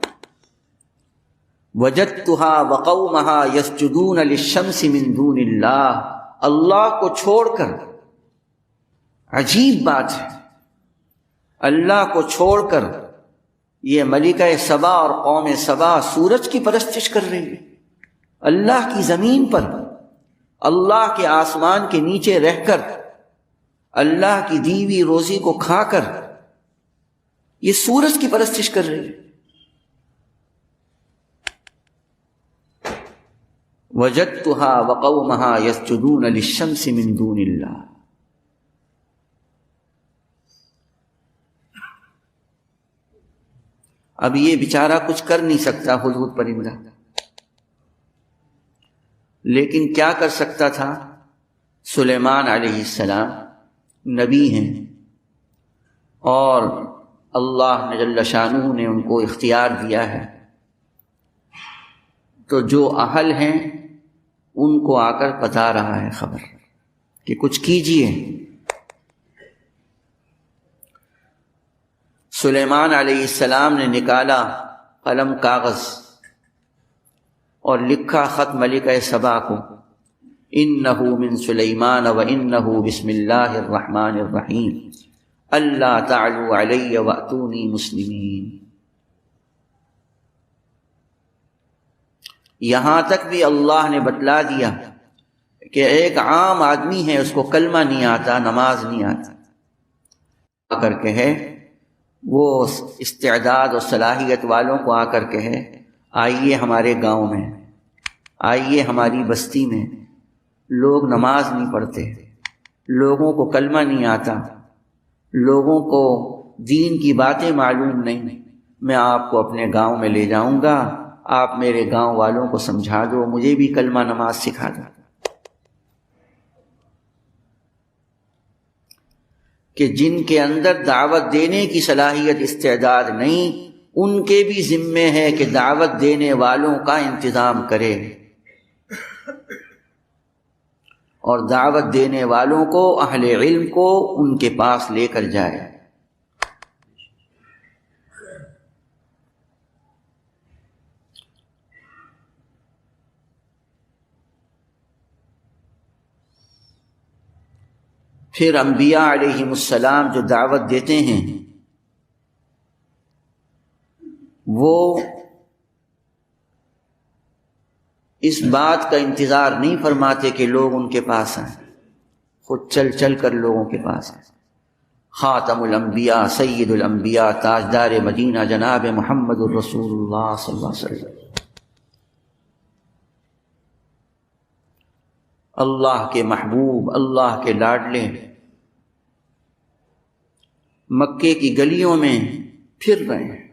وجدتها وقومها يسجدون للشمس من دون اللہ، اللہ کو چھوڑ کر، عجیب بات ہے، اللہ کو چھوڑ کر یہ ملکہ سبا اور قوم سبا سورج کی پرستش کر رہی ہے، اللہ کی زمین پر، اللہ کے آسمان کے نیچے رہ کر، اللہ کی دی ہوئی روزی کو کھا کر یہ سورج کی پرستش کر رہی ہے۔ وجدتها وقومها يسجدون للشمس من دون اللہ. اب یہ بیچارہ کچھ کر نہیں سکتا ہدہد پرندہ، لیکن کیا کر سکتا تھا؟ سلیمان علیہ السلام نبی ہیں اور اللہ جل شانہ نے ان کو اختیار دیا ہے، تو جو اہل ہیں ان کو آ کر بتا رہا ہے خبر کہ کچھ کیجیے. سلیمان علیہ السلام نے نکالا قلم کاغذ اور لکھا خط ملکہ سبا کو، انہ من سلیمان و انہ بسم اللہ الرحمن الرحیم اللہ تعلوا علی واتونی مسلمین. یہاں تک بھی اللہ نے بتلا دیا کہ ایک عام آدمی ہے، اس کو کلمہ نہیں آتا، نماز نہیں آتا، آ کر کے ہے وہ استعداد اور صلاحیت والوں کو آ کر کے ہے آئیے ہمارے گاؤں میں، آئیے ہماری بستی میں. لوگ نماز نہیں پڑھتے، لوگوں کو کلمہ نہیں آتا، لوگوں کو دین کی باتیں معلوم نہیں. میں آپ کو اپنے گاؤں میں لے جاؤں گا، آپ میرے گاؤں والوں کو سمجھا دو، مجھے بھی کلمہ نماز سکھا دو. کہ جن کے اندر دعوت دینے کی صلاحیت استعداد نہیں، ان کے بھی ذمے ہے کہ دعوت دینے والوں کا انتظام کرے اور دعوت دینے والوں کو، اہل علم کو ان کے پاس لے کر جائے. پھر انبیاء علیہم السلام جو دعوت دیتے ہیں وہ اس بات کا انتظار نہیں فرماتے کہ لوگ ان کے پاس آئیں، خود چل چل کر لوگوں کے پاس آئیں. خاتم الانبیاء سید الانبیاء تاجدار مدینہ جناب محمد الرسول اللہ صلی اللہ علیہ وسلم، اللہ کے محبوب، اللہ کے لاڈلے، مکے کی گلیوں میں پھر رہے ہیں،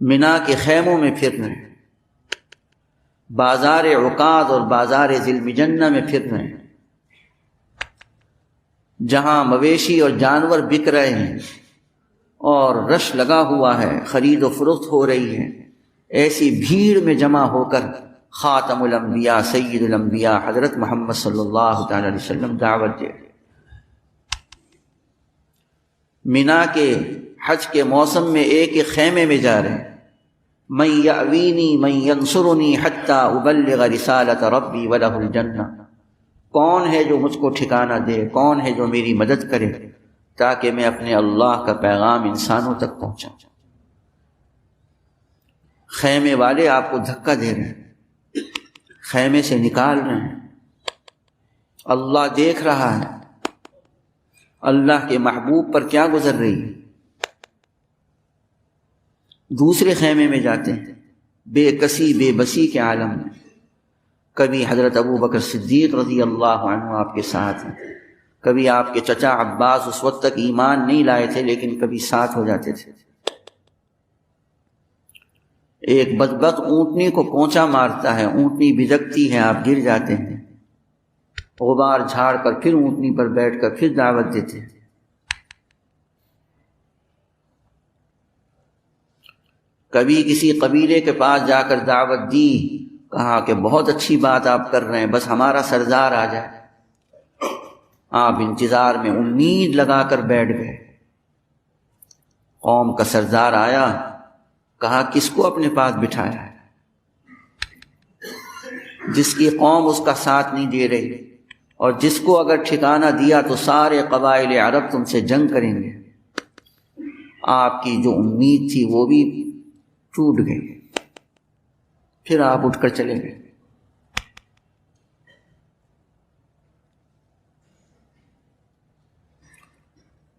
منا کے خیموں میں پھر رہے ہیں، بازار عکاظ اور بازار ذی المجنہ میں پھر رہے ہیں، جہاں مویشی اور جانور بک رہے ہیں اور رش لگا ہوا ہے، خرید و فروخت ہو رہی ہے، ایسی بھیڑ میں جمع ہو کر خاتم الانبیاء سید الانبیاء حضرت محمد صلی اللہ تعالی علیہ وسلم دعوت دے. منا کے حج کے موسم میں ایک ایک خیمے میں جا رہے ہیں. من یأوینی من ینصرنی حتی ابلغ رسالت ربی ولہ الجنہ، کون ہے جو مجھ کو ٹھکانہ دے، کون ہے جو میری مدد کرے تاکہ میں اپنے اللہ کا پیغام انسانوں تک پہنچاؤں. خیمے والے آپ کو دھکا دے رہے ہیں، خیمے سے نکال رہے ہیں. اللہ دیکھ رہا ہے اللہ کے محبوب پر کیا گزر رہی ہے. دوسرے خیمے میں جاتے ہیں، بے کسی بے بسی کے عالم میں. کبھی حضرت ابو بکر صدیق رضی اللہ عنہ آپ کے ساتھ ہیں، کبھی آپ کے چچا عباس اس وقت تک ایمان نہیں لائے تھے لیکن کبھی ساتھ ہو جاتے تھے. ایک بدبخت اونٹنی کو پونچا مارتا ہے، اونٹنی بھدکتی ہے، آپ گر جاتے ہیں، غبار جھاڑ کر پھر اونٹنی پر بیٹھ کر پھر دعوت دیتے ہیں. کبھی کسی قبیلے کے پاس جا کر دعوت دی، کہا کہ بہت اچھی بات آپ کر رہے ہیں، بس ہمارا سردار آ جائے. آپ انتظار میں امید لگا کر بیٹھ گئے. قوم کا سردار آیا، کہا کس کو اپنے پاس بٹھایا ہے؟ جس کی قوم اس کا ساتھ نہیں دے رہی اور جس کو اگر ٹھکانہ دیا تو سارے قبائل عرب تم سے جنگ کریں گے. آپ کی جو امید تھی وہ بھی ٹوٹ گئی. پھر آپ اٹھ کر چلے گئے.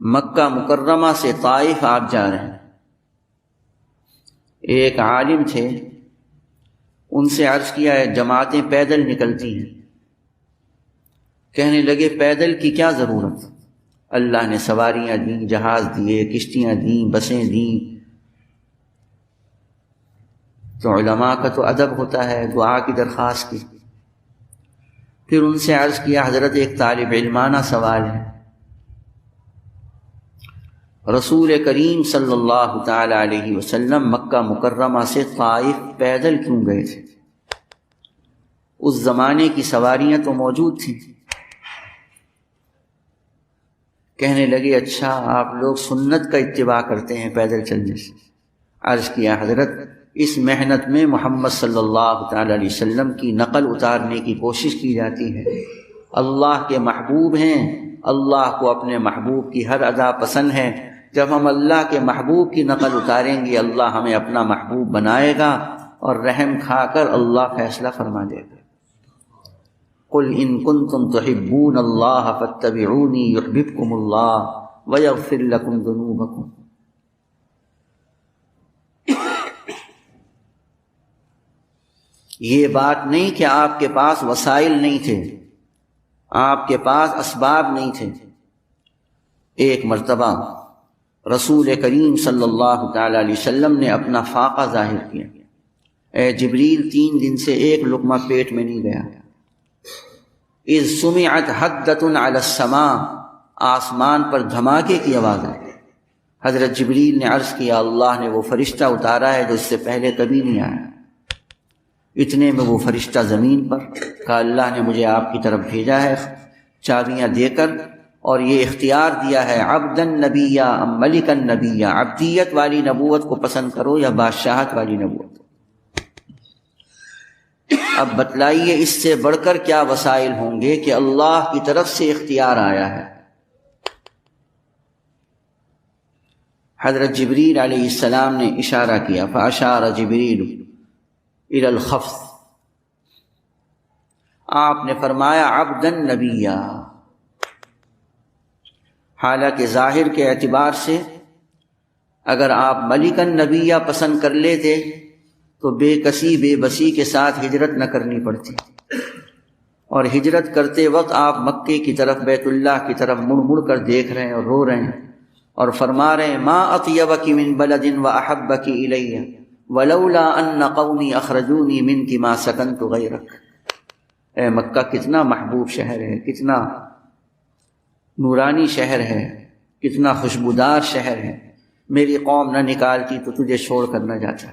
مکہ مکرمہ سے طائف آپ جا رہے ہیں. ایک عالم تھے ان سے عرض کیا ہے جماعتیں پیدل نکلتی ہیں. کہنے لگے پیدل کی کیا ضرورت؟ اللہ نے سواریاں دیں، جہاز دیے، کشتیاں دیں، بسیں دیں. تو علماء کا تو ادب ہوتا ہے دعا کی درخواست کی. پھر ان سے عرض کیا حضرت ایک طالب علمانہ سوال ہے. رسول کریم صلی اللہ تعالی علیہ وسلم مکہ مکرمہ سے طائف پیدل کیوں گئے تھے؟ اس زمانے کی سواریاں تو موجود تھیں. کہنے لگے اچھا آپ لوگ سنت کا اتباع کرتے ہیں پیدل چلنے سے. عرض کیا حضرت اس محنت میں محمد صلی اللہ تعالی علیہ وسلم کی نقل اتارنے کی کوشش کی جاتی ہے. اللہ کے محبوب ہیں، اللہ کو اپنے محبوب کی ہر ادا پسند ہے. جب ہم اللہ کے محبوب کی نقل اتاریں گے اللہ ہمیں اپنا محبوب بنائے گا اور رحم کھا کر اللہ فیصلہ فرما دے گا. قل ان کنتم تحبون اللہ فاتبعونی یحببکم اللہ ویغفر لکم ذنوبکم. یہ بات نہیں کہ آپ کے پاس وسائل نہیں تھے، آپ کے پاس اسباب نہیں تھے. ایک مرتبہ رسول کریم صلی اللہ تعالی علیہ وسلم نے اپنا فاقہ ظاہر کیا. اے جبریل 3 دن سے ایک لقمہ پیٹ میں نہیں گیا. اذ سمعت حدۃ علی السماء، آسمان پر دھماکے کی آواز آئی. حضرت جبریل نے عرض کیا اللہ نے وہ فرشتہ اتارا ہے جو اس سے پہلے کبھی نہیں آیا. اتنے میں وہ فرشتہ زمین پر کہا اللہ نے مجھے آپ کی طرف بھیجا ہے چابیاں دے کر، اور یہ اختیار دیا ہے عبدن نبیہ ام ملکن نبیہ، عبدیت والی نبوت کو پسند کرو یا بادشاہت والی نبوت. اب بتلائیے اس سے بڑھ کر کیا وسائل ہوں گے کہ اللہ کی طرف سے اختیار آیا ہے. حضرت جبریل علیہ السلام نے اشارہ کیا فاشار جبریل الی الخفض، آپ نے فرمایا عبدن نبیہ. حالانکہ ظاہر کے اعتبار سے اگر آپ ملکن نبیہ پسند کر لیتے تو بے کسی بے بسی کے ساتھ ہجرت نہ کرنی پڑتی، اور ہجرت کرتے وقت آپ مکے کی طرف بیت اللہ کی طرف مڑ مڑ کر دیکھ رہے ہیں اور رو رہے ہیں اور فرما رہے ہیں ما اطیبک من بلد واحبک الی ولولا ان قومی اخرجونی منک ما سکنت غیرک. اے مکہ کتنا محبوب شہر ہے، کتنا نورانی شہر ہے، کتنا خوشبودار شہر ہے. میری قوم نہ نکالتی تو تجھے چھوڑ کر نہ جاتا.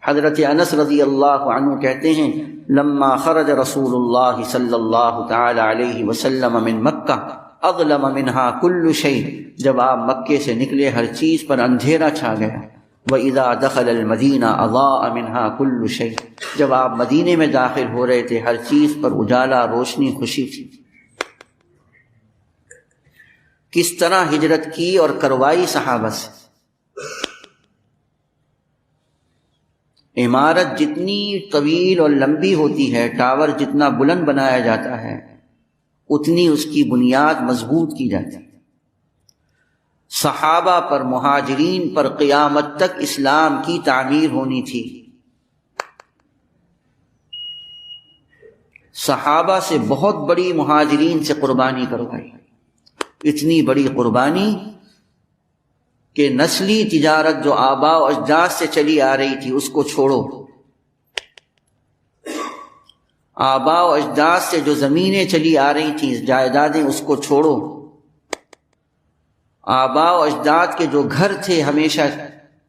حضرت انس رضی اللہ عنہ کہتے ہیں لما خرج رسول اللہ صلی اللہ تعالی علیہ وسلم من مکہ اظلم منها کل شیء، جب آپ مکے سے نکلے ہر چیز پر اندھیرا چھا گیا. وَإِذَا دَخَلَ الْمَدِينَ أَضَاءَ مِنْهَا كُلُّ شَيْءٍ، جب آپ مدینے میں داخل ہو رہے تھے ہر چیز پر اجالا، روشنی، خوشی تھی. کس طرح ہجرت کی اور کروائی صحابہ سے. عمارت جتنی طویل اور لمبی ہوتی ہے، ٹاور جتنا بلند بنایا جاتا ہے، اتنی اس کی بنیاد مضبوط کی جاتی ہے. صحابہ پر، مہاجرین پر قیامت تک اسلام کی تعمیر ہونی تھی. صحابہ سے بہت بڑی مہاجرین سے قربانی کروائی، اتنی بڑی قربانی کہ نسلی تجارت جو آباء و اجداد سے چلی آ رہی تھی اس کو چھوڑو. آباء و اجداد سے جو زمینیں چلی آ رہی تھیں، جائیدادیں، اس کو چھوڑو. آباء و اجداد کے جو گھر تھے ہمیشہ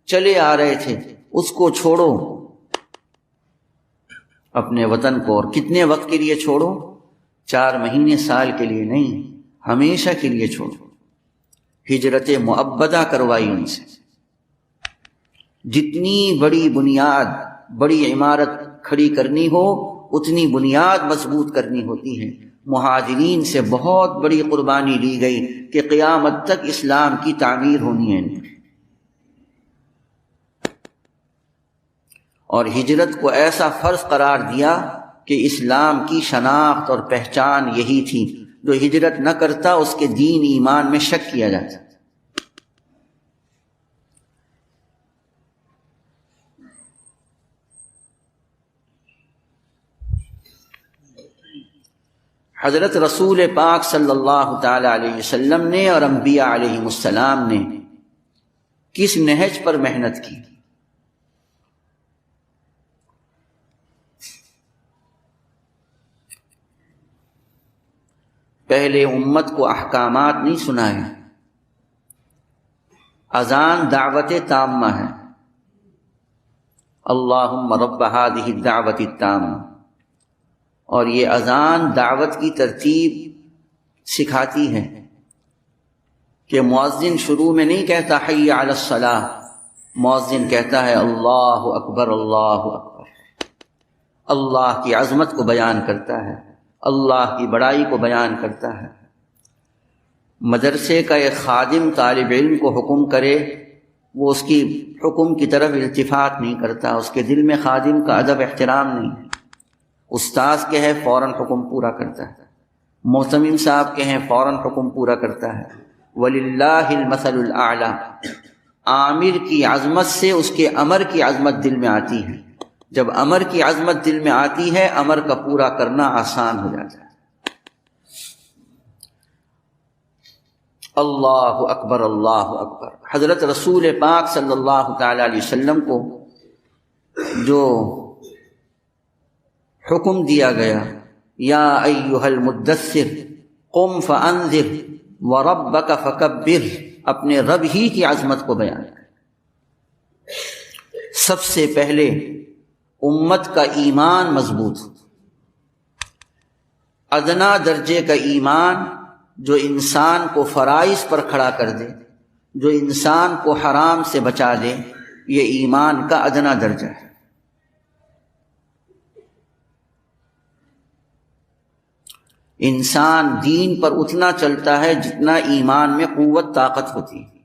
چلے آ رہے تھے اس کو چھوڑو. اپنے وطن کو، اور کتنے وقت کے لیے چھوڑو؟ 4 مہینے، سال کے لیے نہیں، ہمیشہ کے لیے چھوڑو. ہجرت مؤبدہ کروائی ان سے. جتنی بڑی بنیاد، بڑی عمارت کھڑی کرنی ہو اتنی بنیاد مضبوط کرنی ہوتی ہے. مہاجرین سے بہت بڑی قربانی لی گئی کہ قیامت تک اسلام کی تعمیر ہونی ہے. اور ہجرت کو ایسا فرض قرار دیا کہ اسلام کی شناخت اور پہچان یہی تھی. جو ہجرت نہ کرتا اس کے دین ایمان میں شک کیا جاتا. حضرت رسول پاک صلی اللہ تعالی علیہ وسلم نے اور انبیاء علیہم السلام نے کس نہج پر محنت کی؟ پہلے امت کو احکامات نہیں سنائے، اذان دعوت تامہ ہے، اللہم رب ہذہ الدعوۃ التامہ، اور یہ اذان دعوت کی ترتیب سکھاتی ہے کہ مؤذن شروع میں نہیں کہتا حی علی الصلاۃ، مؤذن کہتا ہے اللہ اکبر اللہ اکبر، اللہ کی عظمت کو بیان کرتا ہے، اللہ کی بڑائی کو بیان کرتا ہے۔ مدرسے کا ایک خادم طالب علم کو حکم کرے، وہ اس کی حکم کی طرف التفات نہیں کرتا، اس کے دل میں خادم کا ادب احترام نہیں ہے۔ استاذ کہے فوراً حکم پورا کرتا ہے، معتمم صاحب کہیں فوراً حکم پورا کرتا ہے۔ وَلِلَّهِ الْمَثَلُ الْأَعْلَى، عامر کی عظمت سے اس کے امر کی عظمت دل میں آتی ہے، جب امر کی عظمت دل میں آتی ہے امر کا پورا کرنا آسان ہو جاتا ہے۔ اللہ اکبر اللہ اکبر۔ حضرت رسول پاک صلی اللہ تعالی علیہ وسلم کو جو حکم دیا گیا، یا ایھا المدثر قم فانذر وربک فکبر، اپنے رب ہی کی عظمت کو بیان کر۔ سب سے پہلے امت کا ایمان مضبوط، ادنا درجے کا ایمان جو انسان کو فرائض پر کھڑا کر دے، جو انسان کو حرام سے بچا دے، یہ ایمان کا ادنا درجہ ہے۔ انسان دین پر اتنا چلتا ہے جتنا ایمان میں قوت طاقت ہوتی ہے۔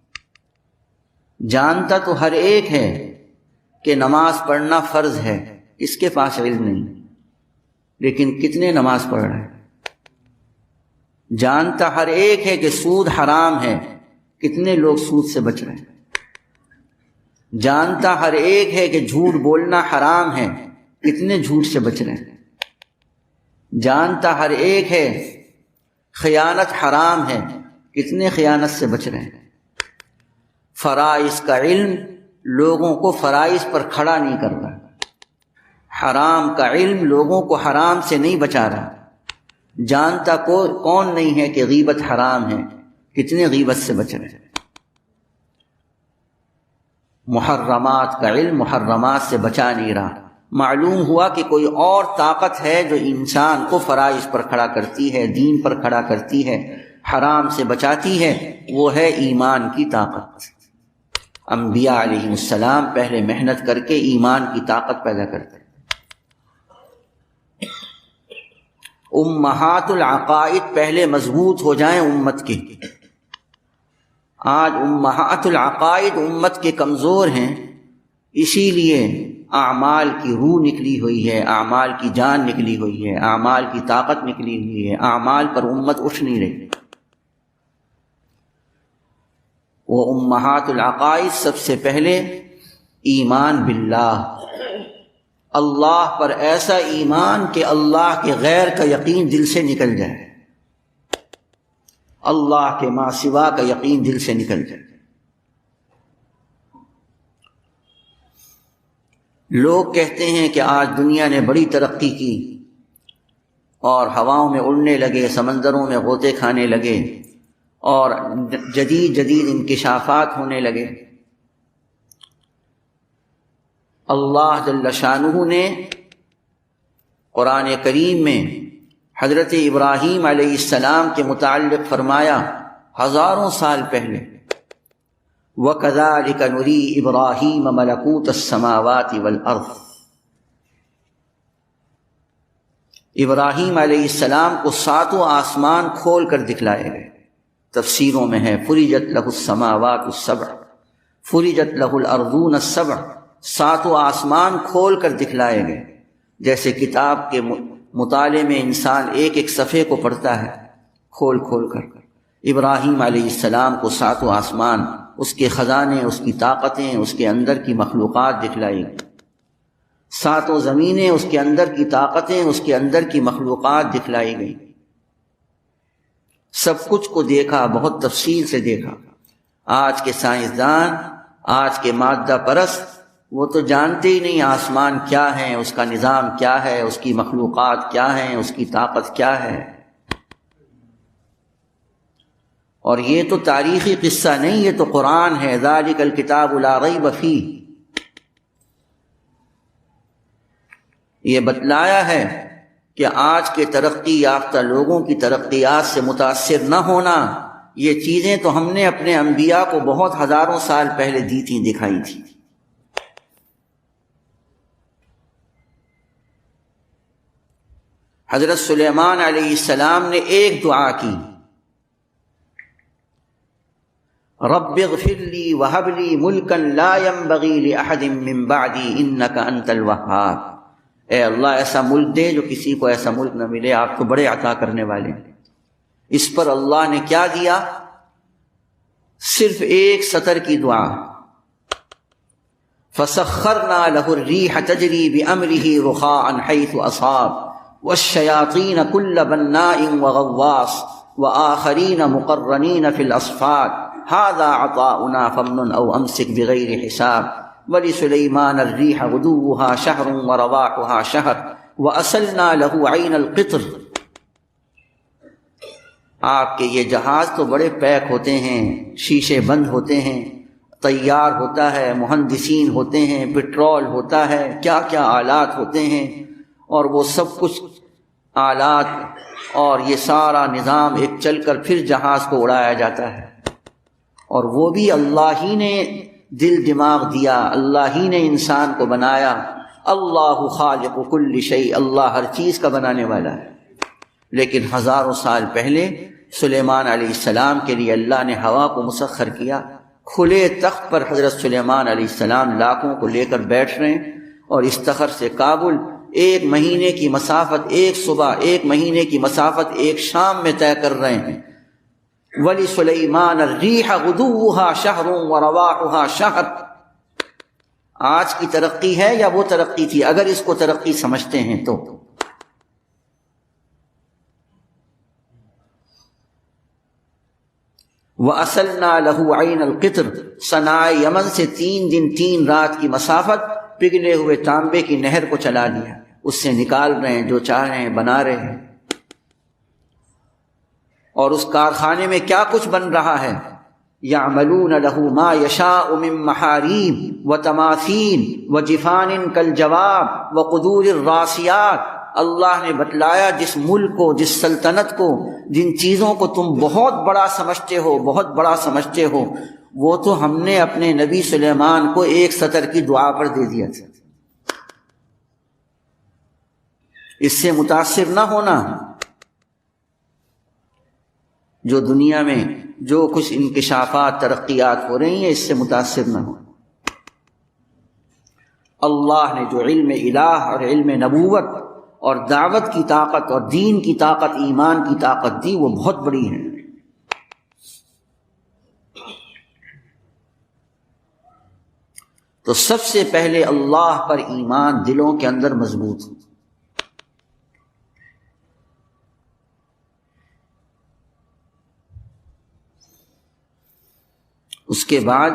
جانتا تو ہر ایک ہے کہ نماز پڑھنا فرض ہے، اس کے پاس علم نہیں، لیکن کتنے نماز پڑھ رہے ہیں؟ جانتا ہر ایک ہے کہ سود حرام ہے، کتنے لوگ سود سے بچ رہے ہیں؟ جانتا ہر ایک ہے کہ جھوٹ بولنا حرام ہے، کتنے جھوٹ سے بچ رہے ہیں؟ جانتا ہر ایک ہے خیانت حرام ہے، کتنے خیانت سے بچ رہے ہیں؟ فرائض کا علم لوگوں کو فرائض پر کھڑا نہیں کر رہا، حرام کا علم لوگوں کو حرام سے نہیں بچا رہا۔ جانتا کون نہیں ہے کہ غیبت حرام ہے، کتنے غیبت سے بچ رہے ہیں؟ محرمات کا علم محرمات سے بچا نہیں رہا۔ معلوم ہوا کہ کوئی اور طاقت ہے جو انسان کو فرائض پر کھڑا کرتی ہے، دین پر کھڑا کرتی ہے، حرام سے بچاتی ہے، وہ ہے ایمان کی طاقت۔ انبیاء علیہ السلام پہلے محنت کر کے ایمان کی طاقت پیدا کرتے ہیں۔ امہات العقائد پہلے مضبوط ہو جائیں امت کی۔ آج امہات العقائد امت کے کمزور ہیں، اسی لیے اعمال کی روح نکلی ہوئی ہے، اعمال کی جان نکلی ہوئی ہے، اعمال کی طاقت نکلی ہوئی ہے، اعمال پر امت اٹھ نہیں رہی۔ وہ امہات العقائد سب سے پہلے ایمان باللہ، اللہ پر ایسا ایمان کہ اللہ کے غیر کا یقین دل سے نکل جائے، اللہ کے ما سوا کا یقین دل سے نکل جائے۔ لوگ کہتے ہیں کہ آج دنیا نے بڑی ترقی کی اور ہواؤں میں اڑنے لگے، سمندروں میں غوطے کھانے لگے اور جدید انکشافات ہونے لگے۔ اللہ جل شانہ نے قرآن کریم میں حضرت ابراہیم علیہ السلام کے متعلق فرمایا ہزاروں سال پہلے، وَكَذَلِكَ نُرِي إِبْرَاهِيمَ مَلَكُوتَ السَّمَاوَاتِ وَالْأَرْضِ۔ ابراہیم علیہ السلام کو ساتوں آسمان کھول کر دکھلائے گئے۔ تفسیروں میں ہے فُرِجَتْ لَهُ السَّمَاوَاتُ السَّبْعُ فُرِجَتْ لَهُ الْأَرْضُونَ السَّبْعُ، ساتوں آسمان کھول کر دکھلائے گئے۔ جیسے کتاب کے مطالعے میں انسان ایک ایک صفحے کو پڑھتا ہے کھول کھول کر، ابراہیم علیہ السلام کو ساتوں آسمان، اس کے خزانے، اس کی طاقتیں، اس کے اندر کی مخلوقات دکھلائی گئی۔ ساتوں زمینیں، اس کے اندر کی طاقتیں، اس کے اندر کی مخلوقات دکھلائی گئی۔ سب کچھ کو دیکھا، بہت تفصیل سے دیکھا۔ آج کے سائنسدان، آج کے مادہ پرست، وہ تو جانتے ہی نہیں آسمان کیا ہے، اس کا نظام کیا ہے، اس کی مخلوقات کیا ہیں، اس کی طاقت کیا ہے۔ اور یہ تو تاریخی قصہ نہیں، یہ تو قرآن ہے۔ ذالک الکتاب لا ریب فیہ، یہ بتلایا ہے کہ آج کے ترقی یافتہ لوگوں کی ترقیات سے متاثر نہ ہونا، یہ چیزیں تو ہم نے اپنے انبیاء کو بہت ہزاروں سال پہلے دی تھیں، دکھائی تھی۔ حضرت سلیمان علیہ السلام نے ایک دعا کی، رب اغفر لی وہب لی ملکا لا ينبغی لأحد من بعدی انک انت الوہاب، اے اللہ ایسا ملک دے جو کسی کو ایسا ملک نہ ملے، آپ تو بڑے عطا کرنے والے ہیں۔ اس پر اللہ نے کیا دیا؟ صرف ایک سطر کی دعا، فسخرنا له الریح تجری بامرہ رخاء حیث اصاب والشیاطین کل بناء وغواص وآخرین مقرنین فی الاصفاد ھذا عطاؤنا فامنن او امسک بغیر حساب وَلِسُلَيْمَانَ الرِّيحَ غُدُوُّهَا شَهْرٌ وَرَوَاحُهَا شَهْرٌ وَأَسَلْنَا لَهُ عَيْنَ الْقِطْرِ۔ آپ کے یہ جہاز تو بڑے پیک ہوتے ہیں، شیشے بند ہوتے ہیں، تیار ہوتا ہے، مہندسین ہوتے ہیں، پٹرول ہوتا ہے، کیا کیا آلات ہوتے ہیں، اور وہ سب کچھ آلات اور یہ سارا نظام ایک چل کر پھر جہاز کو اڑایا جاتا ہے، اور وہ بھی اللہ ہی نے دل دماغ دیا، اللہ ہی نے انسان کو بنایا۔ اللہ خالق کل شیء، اللہ ہر چیز کا بنانے والا ہے۔ لیکن ہزاروں سال پہلے سلیمان علیہ السلام کے لیے اللہ نے ہوا کو مسخر کیا۔ کھلے تخت پر حضرت سلیمان علیہ السلام لاکھوں کو لے کر بیٹھ رہے ہیں، اور اس تخت سے کابل ایک مہینے کی مسافت ایک صبح، ایک مہینے کی مسافت ایک شام میں طے کر رہے ہیں۔ وَلِسُلَيْمَانَ الرِّيحَ غُدُوُّهَا شَهْرٌ وَرَوَاحُهَا شَهْرٌ۔ آج کی ترقی ہے یا وہ ترقی تھی؟ اگر اس کو ترقی سمجھتے ہیں تو وَأَسَلْنَا لَهُ عَيْنَ الْقِطْرِ، صنائے یمن سے 3 دن 3 رات کی مسافت پگھلے ہوئے تانبے کی نہر کو چلا دیا، اس سے نکال رہے ہیں، جو چاہ رہے ہیں بنا رہے ہیں۔ اور اس کارخانے میں کیا کچھ بن رہا ہے؟ یعملون له ما یشاء من محاریب وتماثیل وجفان کالجواب وقدور الراسیات۔ اللہ نے بتلایا جس ملک کو، جس سلطنت کو، جن چیزوں کو تم بہت بڑا سمجھتے ہو، بہت بڑا سمجھتے ہو، وہ تو ہم نے اپنے نبی سلیمان کو ایک سطر کی دعا پر دے دیا تھا۔ اس سے متاثر نہ ہونا، جو دنیا میں جو کچھ انکشافات ترقیات ہو رہی ہیں اس سے متاثر نہ ہو۔ اللہ نے جو علم الہ اور علم نبوت اور دعوت کی طاقت اور دین کی طاقت، ایمان کی طاقت دی، وہ بہت بڑی ہے۔ تو سب سے پہلے اللہ پر ایمان دلوں کے اندر مضبوط ہو۔ اس کے بعد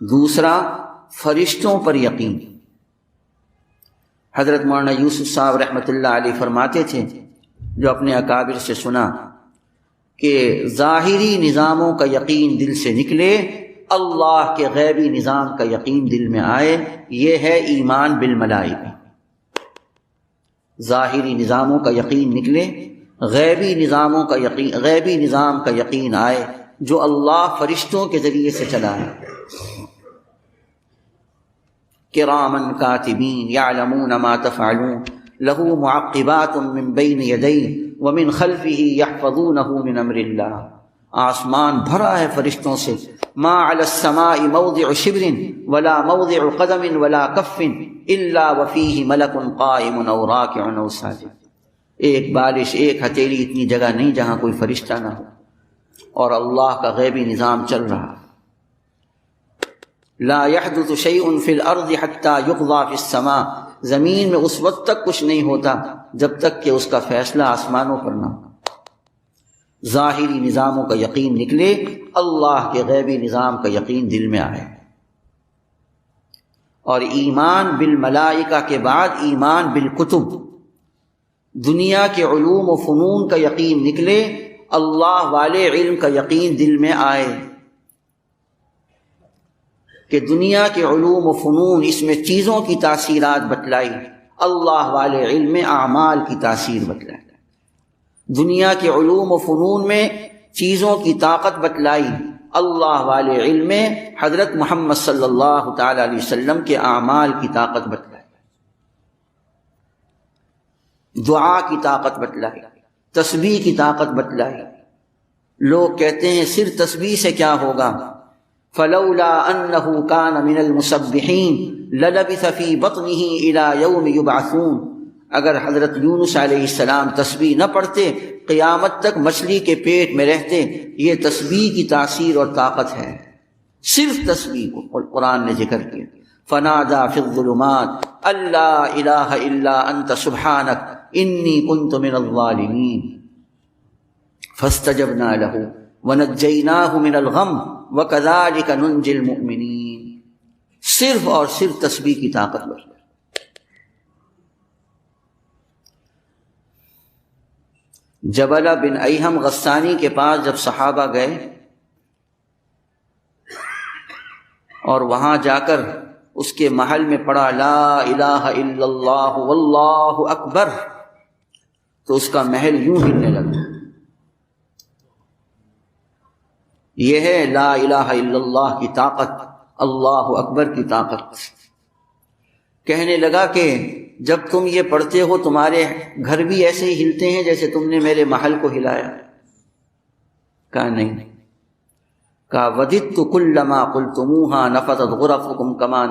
دوسرا، فرشتوں پر یقین۔ حضرت مولانا یوسف صاحب رحمۃ اللہ علیہ فرماتے تھے، جو اپنے اکابر سے سنا، کہ ظاہری نظاموں کا یقین دل سے نکلے، اللہ کے غیبی نظام کا یقین دل میں آئے، یہ ہے ایمان بالملائکہ۔ ظاہری نظاموں کا یقین نکلے، غیبی نظام کا یقین آئے، جو اللہ فرشتوں کے ذریعے سے چلا ہے۔ کرامن کاتبین یعلمون ما تفعلون لہ معقبات من بین یدیہ ومن خلفہ یحفظونہ من امر اللہ۔ آسمان بھرا ہے فرشتوں سے، ما علی السماء موضع شبر ولا موضع قدم ولا کف الا وفیہ ملک قائم او راکع او ساجد۔ ایک بالش، ایک ہتھیلی اتنی جگہ نہیں جہاں کوئی فرشتہ نہ ہو، اور اللہ کا غیبی نظام چل رہا۔ لا يحدث شيء في الارض حتى يقضى في السماء، زمین میں اس وقت تک کچھ نہیں ہوتا جب تک کہ اس کا فیصلہ آسمانوں پر نہ ہو۔ ظاہری نظاموں کا یقین نکلے، اللہ کے غیبی نظام کا یقین دل میں آئے، اور ایمان بالملائکہ کے بعد ایمان بالکتب، دنیا کے علوم و فنون کا یقین نکلے، اللہ والے علم کا یقین دل میں آئے کہ دنیا کے علوم و فنون اس میں چیزوں کی تاثیرات بتلائی، اللہ والے علم میں اعمال کی تاثیر بتلائی۔ دنیا کے علوم و فنون میں چیزوں کی طاقت بتلائی، اللہ والے علم میں حضرت محمد صلی اللہ تعالی علیہ وسلم کے اعمال کی طاقت بتلائی، دعا کی طاقت بتلائی، تسبیح کی طاقت بتلائی۔ لوگ کہتے ہیں صرف تسبیح سے کیا ہوگا؟ فلولا انہ کان من المسبحین للبث فی بطنہ الی یوم یبعثون، اگر حضرت یونس علیہ السلام تسبیح نہ پڑھتے قیامت تک مچھلی کے پیٹ میں رہتے۔ یہ تسبیح کی تاثیر اور طاقت ہے، صرف تسبیح کو قرآن نے ذکر کیا۔ فنادى في الظلمات ان لا الہ الا انت سبحانک انی کنت من الظالمین فاستجبنا له ونجیناہ من الغم وکذلک ننجی المؤمنین۔ صرف اور صرف تسبیح کی طاقت بس۔ جبلہ بن ایہم غسانی کے پاس جب صحابہ گئے اور وہاں جا کر اس کے محل میں پڑھا لا الہ الا اللہ واللہ اکبر، تو اس کا محل یوں ہلنے لگا۔ یہ ہے لا الہ الا اللہ کی طاقت، اللہ اکبر کی طاقت۔ کہنے لگا کہ جب تم یہ پڑھتے ہو تمہارے گھر بھی ایسے ہی ہلتے ہیں جیسے تم نے میرے محل کو ہلایا؟ کہا نہیں۔ کہا وددت کلما قلتموها نفضت غرفکم کما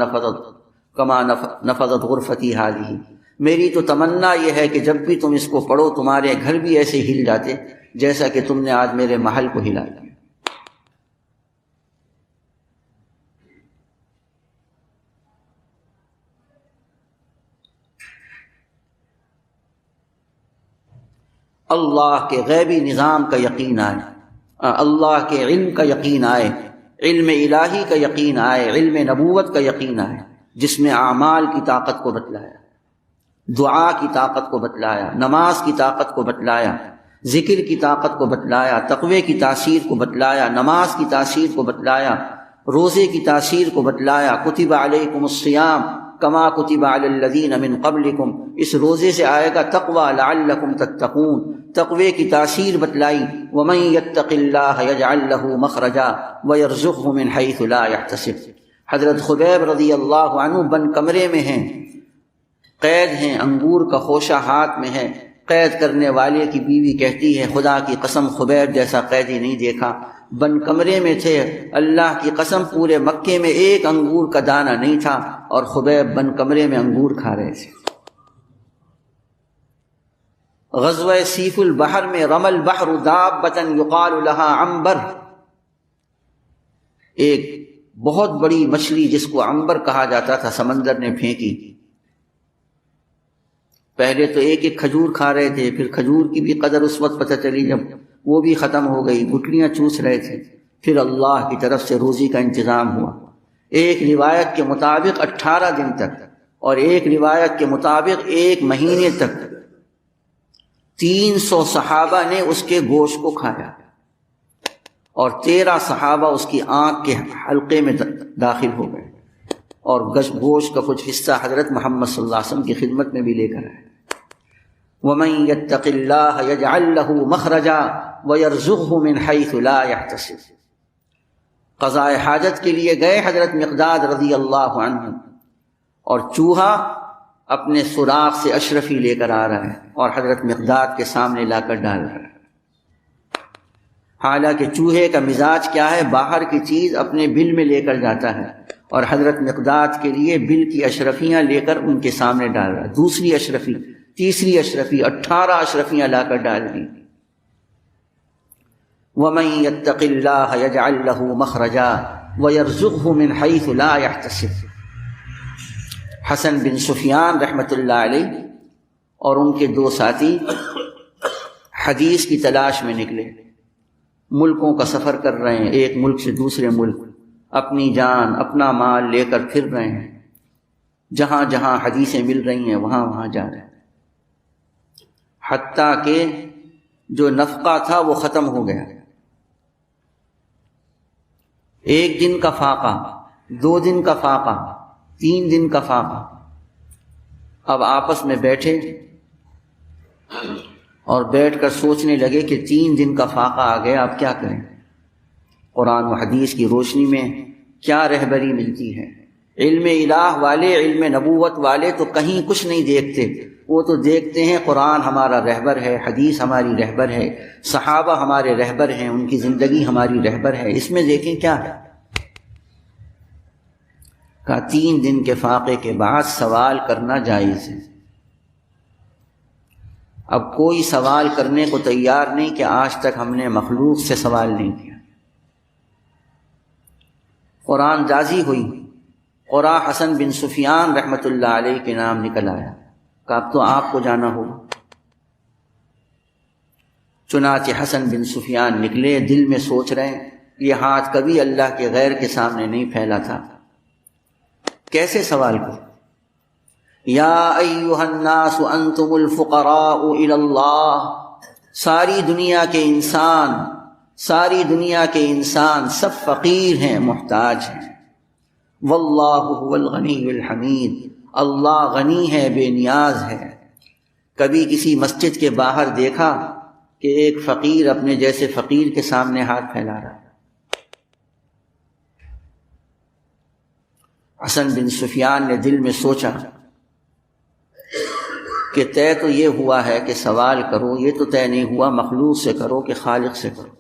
نفضت غرفتی هذه، میری تو تمنا یہ ہے کہ جب بھی تم اس کو پڑھو تمہارے گھر بھی ایسے ہل جاتے جیسا کہ تم نے آج میرے محل کو ہلایا۔ اللہ کے غیبی نظام کا یقین آئے، اللہ کے علم کا یقین آئے، علم الہی کا یقین آئے، علم نبوت کا یقین آئے، جس میں اعمال کی طاقت کو بتلایا، دعا کی طاقت کو بتلایا، نماز کی طاقت کو بتلایا، ذکر کی طاقت کو بتلایا، تقوی کی تاثیر کو بتلایا، نماز کی تاثیر کو بتلایا، روزے کی تاثیر کو بتلایا۔ کتب علیکم الصیام کما کتب علی الذین من قبلکم، اس روزے سے آئے گا تقوی لعلکم تتقون، تقوی کی تاثیر بتلائی۔ ومن یتق اللہ یجعل لہ مخرجا ویرزقہ من حیث لا یحتسب۔ حضرت خبیب رضی اللہ عنہ بند کمرے میں ہیں، قید ہیں، انگور کا خوشہ ہاتھ میں ہے۔ قید کرنے والے کی بیوی کہتی ہے خدا کی قسم خبیب جیسا قیدی نہیں دیکھا، بند کمرے میں تھے، اللہ کی قسم پورے مکے میں ایک انگور کا دانہ نہیں تھا اور خبیب بند کمرے میں انگور کھا رہے تھے۔ غزوہ سیف البحر میں رمى البحر دابة يقال لها عنبر، ایک بہت بڑی مچھلی جس کو عنبر کہا جاتا تھا سمندر نے پھینکی۔ پہلے تو ایک ایک کھجور کھا رہے تھے، پھر کھجور کی بھی قدر اس وقت پتہ چلی جب وہ بھی ختم ہو گئی، گٹلیاں چوس رہے تھے۔ پھر اللہ کی طرف سے روزی کا انتظام ہوا، ایک روایت کے مطابق 18 دن تک اور ایک روایت کے مطابق 1 مہینے تک 300 صحابہ نے اس کے گوشت کو کھایا اور 13 صحابہ اس کی آنکھ کے حلقے میں داخل ہو گئے، اور گوشت کا کچھ حصہ حضرت محمد صلی اللہ علیہ وسلم کی خدمت میں بھی لے کر آئے۔ وَمَن يَتَّقِ اللَّهَ يَجْعَل لَّهُ مَخْرَجًا وَيَرْزُقْهُ مِنْ حَيْثُ لَا يَحْتَسِبُ۔ قضاء حاجت کے لیے گئے حضرت مقداد رضی اللہ عنہ، اور چوہا اپنے سوراخ سے اشرفی لے کر آ رہا ہے اور حضرت مقداد کے سامنے لا کر ڈال رہا ہے۔ حالانکہ چوہے کا مزاج کیا ہے، باہر کی چیز اپنے بل میں لے کر جاتا ہے، اور حضرت مقداد کے لیے بل کی اشرفیاں لے کر ان کے سامنے ڈال رہا ہے۔ دوسری اشرفی، تیسری اشرفی، 18 اشرفیاں لا کر ڈال دی۔ وَمَن يَتَّقِ اللَّهَ يَجْعَل لَّهُ مَخْرَجًا وَيَرْزُقْهُ مِنْ حَيْثُ لَا يَحْتَسِبُ۔ حسن بن سفیان رحمۃ اللہ علیہ اور ان کے 2 ساتھی حدیث کی تلاش میں نکلے، ملکوں کا سفر کر رہے ہیں، ایک ملک سے دوسرے ملک، اپنی جان اپنا مال لے کر پھر رہے ہیں، جہاں جہاں حدیثیں مل رہی ہیں وہاں وہاں جا رہے ہیں، حتیٰ کہ جو نفقہ تھا وہ ختم ہو گیا۔ ایک دن کا فاقہ، 2 دن کا فاقہ، 3 دن کا فاقہ۔ اب آپس میں بیٹھے اور بیٹھ کر سوچنے لگے کہ 3 دن کا فاقہ آ گیا، اب کیا کریں؟ قرآن و حدیث کی روشنی میں کیا رہبری ملتی ہے؟ علم الہ والے، علم نبوت والے تو کہیں کچھ نہیں دیکھتے، وہ تو دیکھتے ہیں قرآن ہمارا رہبر ہے، حدیث ہماری رہبر ہے، صحابہ ہمارے رہبر ہیں، ان کی زندگی ہماری رہبر ہے، اس میں دیکھیں کیا ہے۔ کہا 3 دن کے فاقے کے بعد سوال کرنا جائز ہے۔ اب کوئی سوال کرنے کو تیار نہیں کہ آج تک ہم نے مخلوق سے سوال نہیں کیا۔ قرآن دازی ہوئی، قرآن حسن بن سفیان رحمۃ اللہ علیہ کے نام نکل آیا، کہ اب تو آپ کو جانا ہوگا۔ چنانچہ حسن بن سفیان نکلے، دل میں سوچ رہے ہیں یہ ہاتھ کبھی اللہ کے غیر کے سامنے نہیں پھیلا تھا، کیسے سوال کریں؟ یا ایھا الناس انتم الفقراء الی اللہ، ساری دنیا کے انسان سب فقیر ہیں، محتاج ہیں۔ واللہ هو الغنی الحمید، اللہ غنی ہے، بے نیاز ہے۔ کبھی کسی مسجد کے باہر دیکھا کہ ایک فقیر اپنے جیسے فقیر کے سامنے ہاتھ پھیلا رہا ہے؟ حسن بن سفیان نے دل میں سوچا کہ طے تو یہ ہوا ہے کہ سوال کرو، یہ تو طے نہیں ہوا مخلوق سے کرو کہ خالق سے کرو۔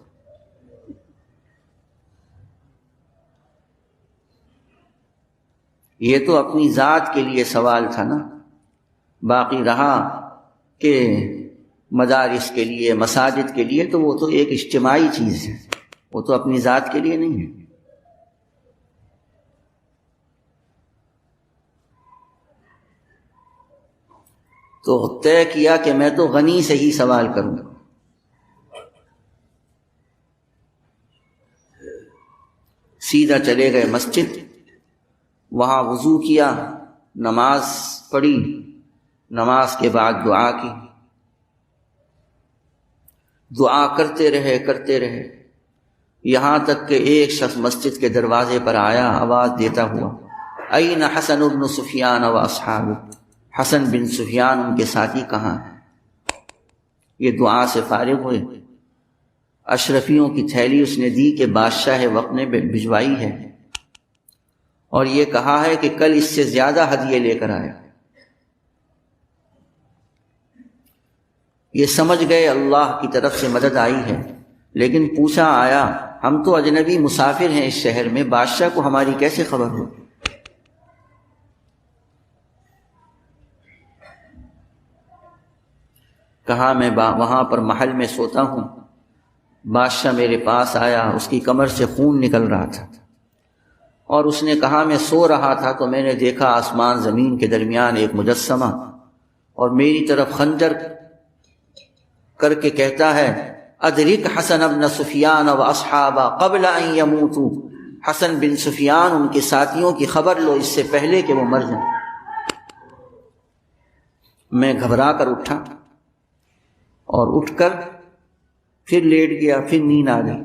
یہ تو اپنی ذات کے لیے سوال تھا نا، باقی رہا کہ مدارس کے لیے، مساجد کے لیے، تو وہ تو ایک اجتماعی چیز ہے، وہ تو اپنی ذات کے لیے نہیں ہے۔ تو طے کیا کہ میں تو غنی سے ہی سوال کروں گا۔ سیدھا چلے گئے مسجد، وہاں وضو کیا، نماز پڑھی، نماز کے بعد دعا کی، دعا کرتے رہے یہاں تک کہ ایک شخص مسجد کے دروازے پر آیا آواز دیتا ہوا، این حسن بن سفیان و اصحابہ، حسن بن سفیان ان کے ساتھی کہاں ہیں؟ یہ دعا سے فارغ ہوئے، اشرفیوں کی تھیلی اس نے دی کہ بادشاہ وقت نے بھجوائی ہے، اور یہ کہا ہے کہ کل اس سے زیادہ ہدیے لے کر آیا۔ یہ سمجھ گئے اللہ کی طرف سے مدد آئی ہے، لیکن پوچھا آیا ہم تو اجنبی مسافر ہیں اس شہر میں، بادشاہ کو ہماری کیسے خبر ہو؟ کہا میں وہاں پر محل میں سوتا ہوں، بادشاہ میرے پاس آیا، اس کی کمر سے خون نکل رہا تھا، اور اس نے کہا میں سو رہا تھا تو میں نے دیکھا آسمان زمین کے درمیان ایک مجسمہ، اور میری طرف خنجر کر کے کہتا ہے ادرک حسن بن سفیان و اصحابہ قبل ان یموتوا، حسن بن سفیان ان کے ساتھیوں کی خبر لو اس سے پہلے کہ وہ مر جائیں۔ میں گھبرا کر اٹھا اور اٹھ کر پھر لیٹ گیا، پھر نیند آ گئی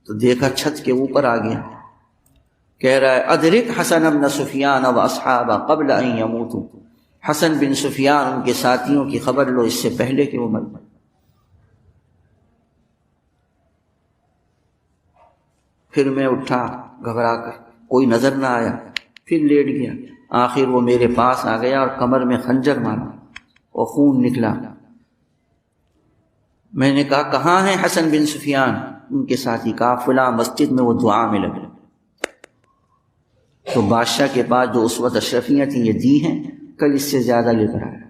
تو دیکھا چھت کے اوپر آ گیا، کہہ رہا ہے ادرک حسن بن سفیان و اصحابہ قبل ان یموتوا، حسن بن سفیان ان کے ساتھیوں کی خبر لو اس سے پہلے کہ وہ مر جائیں۔ پھر میں اٹھا گھبرا کر، کوئی نظر نہ آیا، پھر لیٹ گیا، آخر وہ میرے پاس آ گیا اور کمر میں خنجر مارا اور خون نکلا۔ میں نے کہا کہاں ہیں حسن بن سفیان؟ ان کے ساتھی کہا فلاں مسجد میں وہ دعا میں لگے۔ تو بادشاہ کے پاس جو اس وقت اشرفیاں تھیں یہ دی ہیں، کل اس سے زیادہ لے کر آیا۔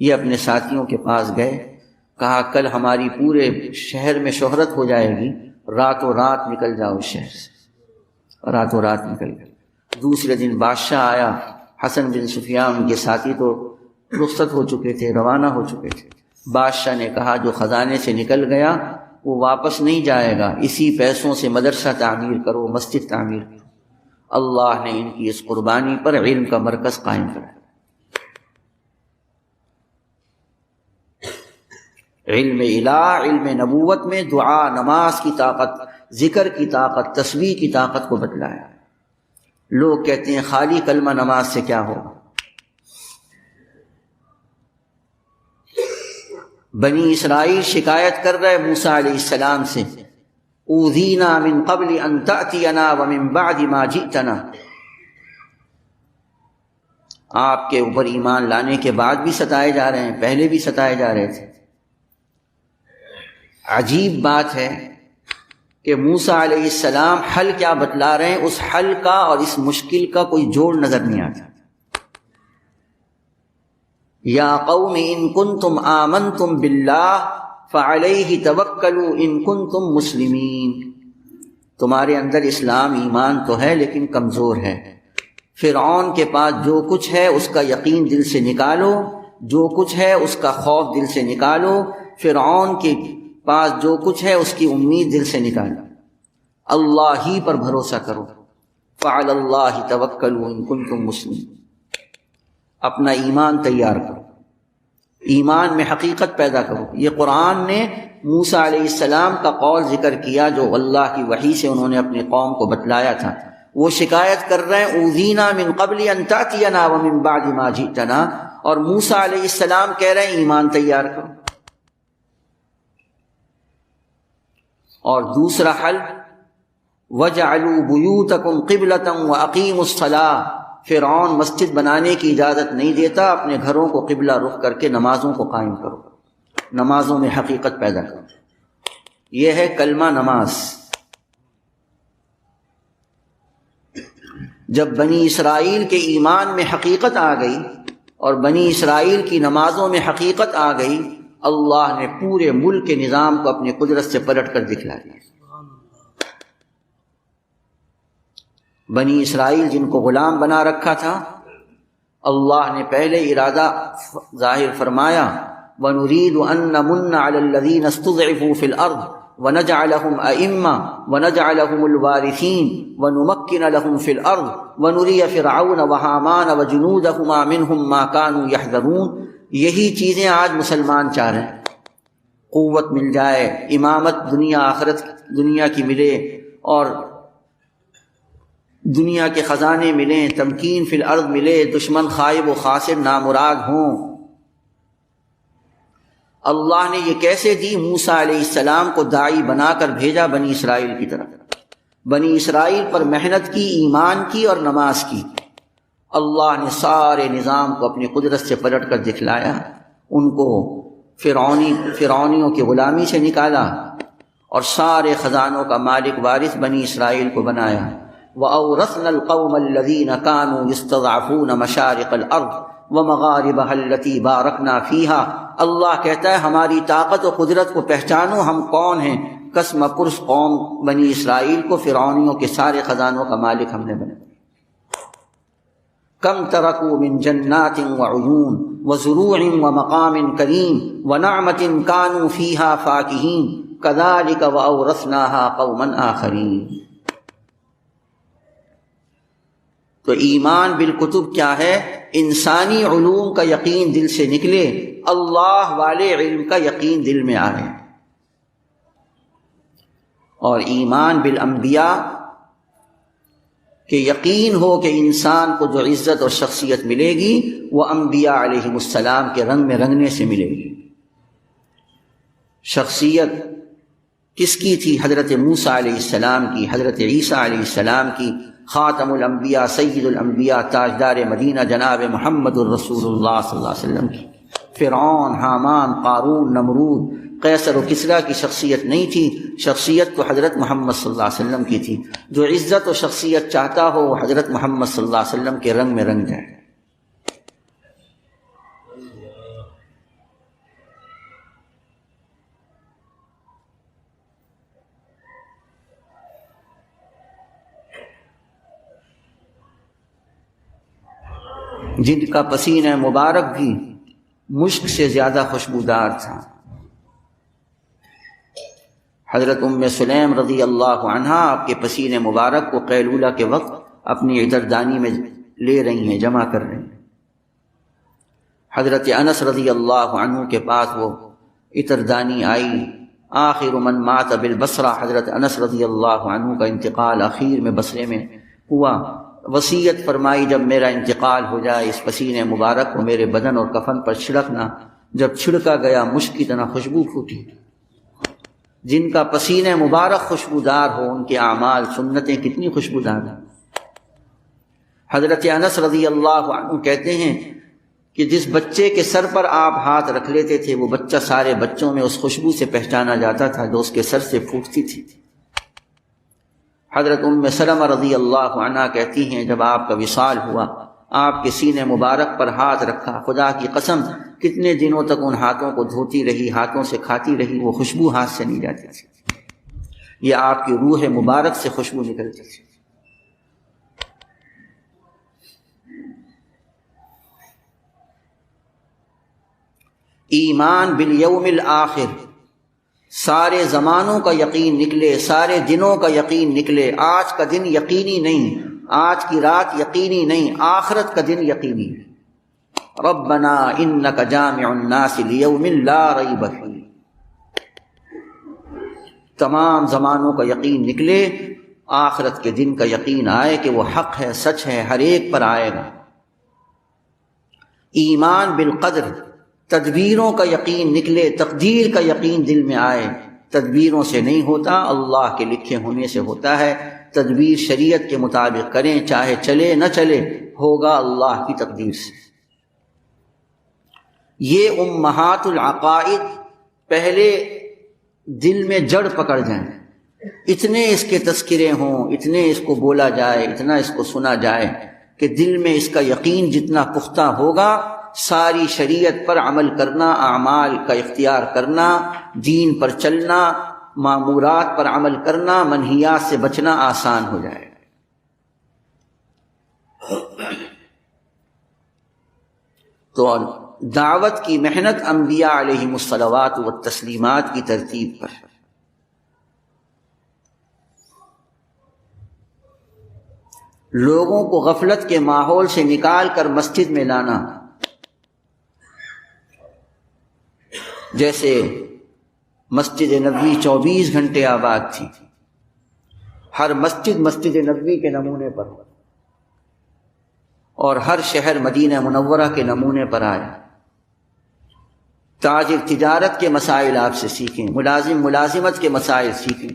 یہ اپنے ساتھیوں کے پاس گئے، کہا کل ہماری پورے شہر میں شہرت ہو جائے گی، راتوں رات نکل جاؤ اس شہر سے۔ راتوں رات نکل گئے۔ دوسرے دن بادشاہ آیا، حسن بن سفیان ان کے ساتھی تو رخصت ہو چکے تھے، روانہ ہو چکے تھے۔ بادشاہ نے کہا جو خزانے سے نکل گیا وہ واپس نہیں جائے گا، اسی پیسوں سے مدرسہ تعمیر کرو، مسجد تعمیر کرو۔ اللہ نے ان کی اس قربانی پر علم کا مرکز قائم کرایا۔ علم الہ، علم نبوت میں دعا، نماز کی طاقت، ذکر کی طاقت، تسبیح کی طاقت کو بتلایا۔ لوگ کہتے ہیں خالی کلمہ نماز سے کیا ہوگا؟ بنی اسرائیل شکایت کر رہے موسیٰ علیہ السلام سے، اوذینا من قبل ان تأتینا ومن بعد ما جئتنا، آپ کے اوپر ایمان لانے کے بعد بھی ستائے جا رہے ہیں، پہلے بھی ستائے جا رہے تھے۔ عجیب بات ہے کہ موسیٰ علیہ السلام حل کیا بتلا رہے ہیں، اس حل کا اور اس مشکل کا کوئی جوڑ نظر نہیں آتا۔ یا قوم ان کنتم آمنتم باللہ فعلیہ توکلوا ان کنتم مسلمین، تمہارے اندر اسلام ایمان تو ہے لیکن کمزور ہے۔ فرعون کے پاس جو کچھ ہے اس کا یقین دل سے نکالو، جو کچھ ہے اس کا خوف دل سے نکالو، فرعون کے پاس جو کچھ ہے اس کی امید دل سے نکالو، اللہ ہی پر بھروسہ کرو، فعلی اللہ توکلوا ان کنتم مسلمین۔ اپنا ایمان تیار کرو، ایمان میں حقیقت پیدا کرو۔ یہ قرآن نے موسیٰ علیہ السلام کا قول ذکر کیا جو اللہ کی وحی سے انہوں نے اپنی قوم کو بتلایا تھا۔ وہ شکایت کر رہے ہیں اوذینا من قبل ان تأتینا ومن بعد ما جئتنا، اور موسیٰ علیہ السلام کہہ رہے ہیں ایمان تیار کرو۔ اور دوسرا حل وَجَعَلُوا بُيُوتَكُمْ قِبْلَةً وَأَقِيمُوا الصَّلَاةَ، فرعون مسجد بنانے کی اجازت نہیں دیتا، اپنے گھروں کو قبلہ رخ کر کے نمازوں کو قائم کرو، نمازوں میں حقیقت پیدا کرو۔ یہ ہے کلمہ نماز۔ جب بنی اسرائیل کے ایمان میں حقیقت آ گئی اور بنی اسرائیل کی نمازوں میں حقیقت آ گئی، اللہ نے پورے ملک کے نظام کو اپنی قدرت سے پلٹ کر دکھلا دیا۔ بنی اسرائیل جن کو غلام بنا رکھا تھا، اللہ نے پہلے ارادہ ظاہر فرمایا وَنُرِيدُ أَن نَّمُنَّ عَلَى الَّذِينَ اسْتُضْعِفُوا فِي الْأَرْضِ وَنَجْعَلَهُمْ أَئِمَّةً وَنَجْعَلَهُمُ الْوَارِثِينَ وَنُمَكِّنَ لَهُمْ فِي الْأَرْضِ وَنُرِيَ فِرْعَوْنَ وَهَامَانَ وَجُنُودَهُمَا مِنْهُمْ مَا كَانُوا يَحْذَرُونَ۔ یہی چیزیں آج مسلمان چاہ رہے ہیں، قوت مل جائے، امامت دنیا آخرت دنیا کی ملے، اور دنیا کے خزانے ملیں، تمکین فی الارض ملے، دشمن خائب و خاسر نامراد ہوں۔ اللہ نے یہ کیسے دی؟ موسیٰ علیہ السلام کو داعی بنا کر بھیجا بنی اسرائیل کی طرف، بنی اسرائیل پر محنت کی، ایمان کی اور نماز کی۔ اللہ نے سارے نظام کو اپنی قدرت سے پلٹ کر دکھلایا، ان کو فرعونیوں کی غلامی سے نکالا اور سارے خزانوں کا مالک وارث بنی اسرائیل کو بنایا۔ وَأَوْرَثْنَا الْقَوْمَ الَّذِينَ كَانُوا يَسْتَضْعَفُونَ مَشَارِقَ الْأَرْضِ وَمَغَارِبَهَا الَّتِي بَارَكْنَا فِيهَا۔ اللہ کہتا ہے ہماری طاقت و قدرت کو پہچانو، ہم کون ہیں۔ قسم پرس قوم بنی اسرائیل کو فرعونیوں کے سارے خزانوں کا مالک ہم نے بنایا۔ کم ترکوا من جنات وعیون وزروع ومقام کریم ونعمت کانوا فیہا فاکہین کذالک وأورثناہا قوما آخرین۔ تو ایمان بالکتب کیا ہے؟ انسانی علوم کا یقین دل سے نکلے، اللہ والے علم کا یقین دل میں آئے، اور ایمان بالانبیاء کہ یقین ہو کہ انسان کو جو عزت اور شخصیت ملے گی وہ انبیاء علیہم السلام کے رنگ میں رنگنے سے ملے گی۔ شخصیت کس کی تھی؟ حضرت موسیٰ علیہ السلام کی، حضرت عیسیٰ علیہ السلام کی، خاتم الانبیاء سید الانبیاء تاجدار مدینہ جناب محمد الرسول اللہ صلی اللہ علیہ وسلم کی۔ فرعون، حامان، قارون، نمرود، قیصر و کسریٰ کی شخصیت نہیں تھی، شخصیت تو حضرت محمد صلی اللہ علیہ وسلم کی تھی۔ جو عزت و شخصیت چاہتا ہو وہ حضرت محمد صلی اللہ علیہ وسلم کے رنگ میں رنگ جائے۔ جن کا پسینہ مبارک بھی مشک سے زیادہ خوشبودار تھا، حضرت ام سلیم رضی اللہ عنہا آپ کے پسینے مبارک کو قیلولہ کے وقت اپنی عطردانی میں لے رہی ہیں، جمع کر رہی ہیں۔ حضرت انس رضی اللہ عنہ کے پاس وہ عطردانی آئی۔ آخر من مات بالبصرہ، حضرت انس رضی اللہ عنہ کا انتقال اخیر میں بصرے میں ہوا۔ وصیت فرمائی جب میرا انتقال ہو جائے اس پسینے مبارک کو میرے بدن اور کفن پر چھڑکنا۔ جب چھڑکا گیا مشک کی طرح خوشبو پھوٹی۔ جن کا پسینہ مبارک خوشبودار ہو ان کے اعمال سنتیں کتنی خوشبودار ہیں۔ حضرت انس رضی اللہ عنہ کہتے ہیں کہ جس بچے کے سر پر آپ ہاتھ رکھ لیتے تھے وہ بچہ سارے بچوں میں اس خوشبو سے پہچانا جاتا تھا جو اس کے سر سے پھوٹتی تھی۔ حضرت ام سلمہ رضی اللہ عنہا کہتی ہیں جب آپ کا وصال ہوا آپ کے سینے مبارک پر ہاتھ رکھا، خدا کی قسم کتنے دنوں تک ان ہاتھوں کو دھوتی رہی، ہاتھوں سے کھاتی رہی، وہ خوشبو ہاتھ سے نہیں جاتی تھی۔ یہ آپ کی روح مبارک سے خوشبو نکلتی تھی۔ ایمان بالیوم الآخر، سارے زمانوں کا یقین نکلے، سارے دنوں کا یقین نکلے۔ آج کا دن یقینی نہیں، آج کی رات یقینی نہیں، آخرت کا دن یقینی ہے۔ ربنا انک جامع الناس لیوم لا ریب فیہ، تمام زمانوں کا یقین نکلے، آخرت کے دن کا یقین آئے کہ وہ حق ہے، سچ ہے، ہر ایک پر آئے گا۔ ایمان بالقدر، تدبیروں کا یقین نکلے، تقدیر کا یقین دل میں آئے۔ تدبیروں سے نہیں ہوتا، اللہ کے لکھے ہونے سے ہوتا ہے۔ تدبیر شریعت کے مطابق کریں، چاہے چلے نہ چلے، ہوگا اللہ کی تقدیر سے۔ یہ امہات العقائد پہلے دل میں جڑ پکڑ جائیں، اتنے اس کے تذکرے ہوں، اتنے اس کو بولا جائے، اتنا اس کو سنا جائے کہ دل میں اس کا یقین جتنا پختہ ہوگا، ساری شریعت پر عمل کرنا، اعمال کا اختیار کرنا، دین پر چلنا، مامورات پر عمل کرنا، منہیات سے بچنا آسان ہو جائے گا۔ تو دعوت کی محنت انبیاء علیہم الصلوات والتسلیمات کی ترتیب پر۔ لوگوں کو غفلت کے ماحول سے نکال کر مسجد میں لانا، جیسے مسجد نبوی 24 گھنٹے آباد تھی، ہر مسجد مسجد نبوی کے نمونے پر، اور ہر شہر مدینہ منورہ کے نمونے پر آئے۔ تاجر تجارت کے مسائل آپ سے سیکھیں، ملازم ملازمت کے مسائل سیکھیں،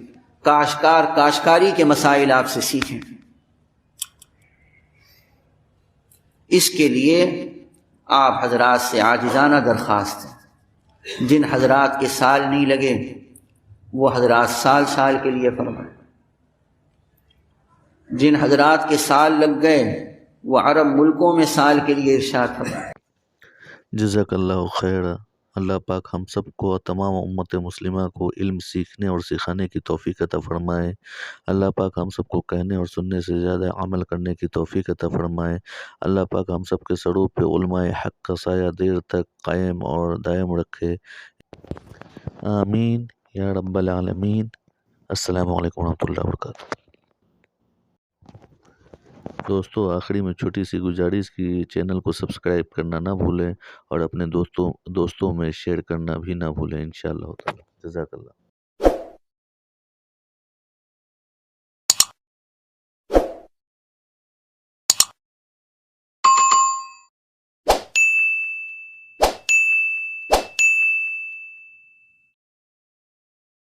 کاشتکار کاشتکاری کے مسائل آپ سے سیکھیں۔ اس کے لیے آپ حضرات سے عاجزانہ درخواست ہے، جن حضرات کے سال نہیں لگے وہ حضرات سال سال کے لیے فرمائیں، جن حضرات کے سال لگ گئے وہ عرب ملکوں میں سال کے لیے ارشاد فرمائیں۔ جزاک اللہ خیر۔ اللہ پاک ہم سب کو اور تمام امت مسلمہ کو علم سیکھنے اور سکھانے کی توفیق عطا فرمائے۔ اللہ پاک ہم سب کو کہنے اور سننے سے زیادہ عمل کرنے کی توفیق عطا فرمائے۔ اللہ پاک ہم سب کے سروں پہ علماء حق کا سایہ دیر تک قائم اور دائم رکھے، آمین یا رب العالمین۔ السلام علیکم ورحمۃ اللہ وبرکاتہ۔ دوستو، آخری میں چھوٹی سی گزارش کی چینل کو سبسکرائب کرنا نہ بھولیں اور اپنے دوستوں میں شیئر کرنا بھی نہ بھولیں انشاءاللہ تعالی۔ جزاک اللہ۔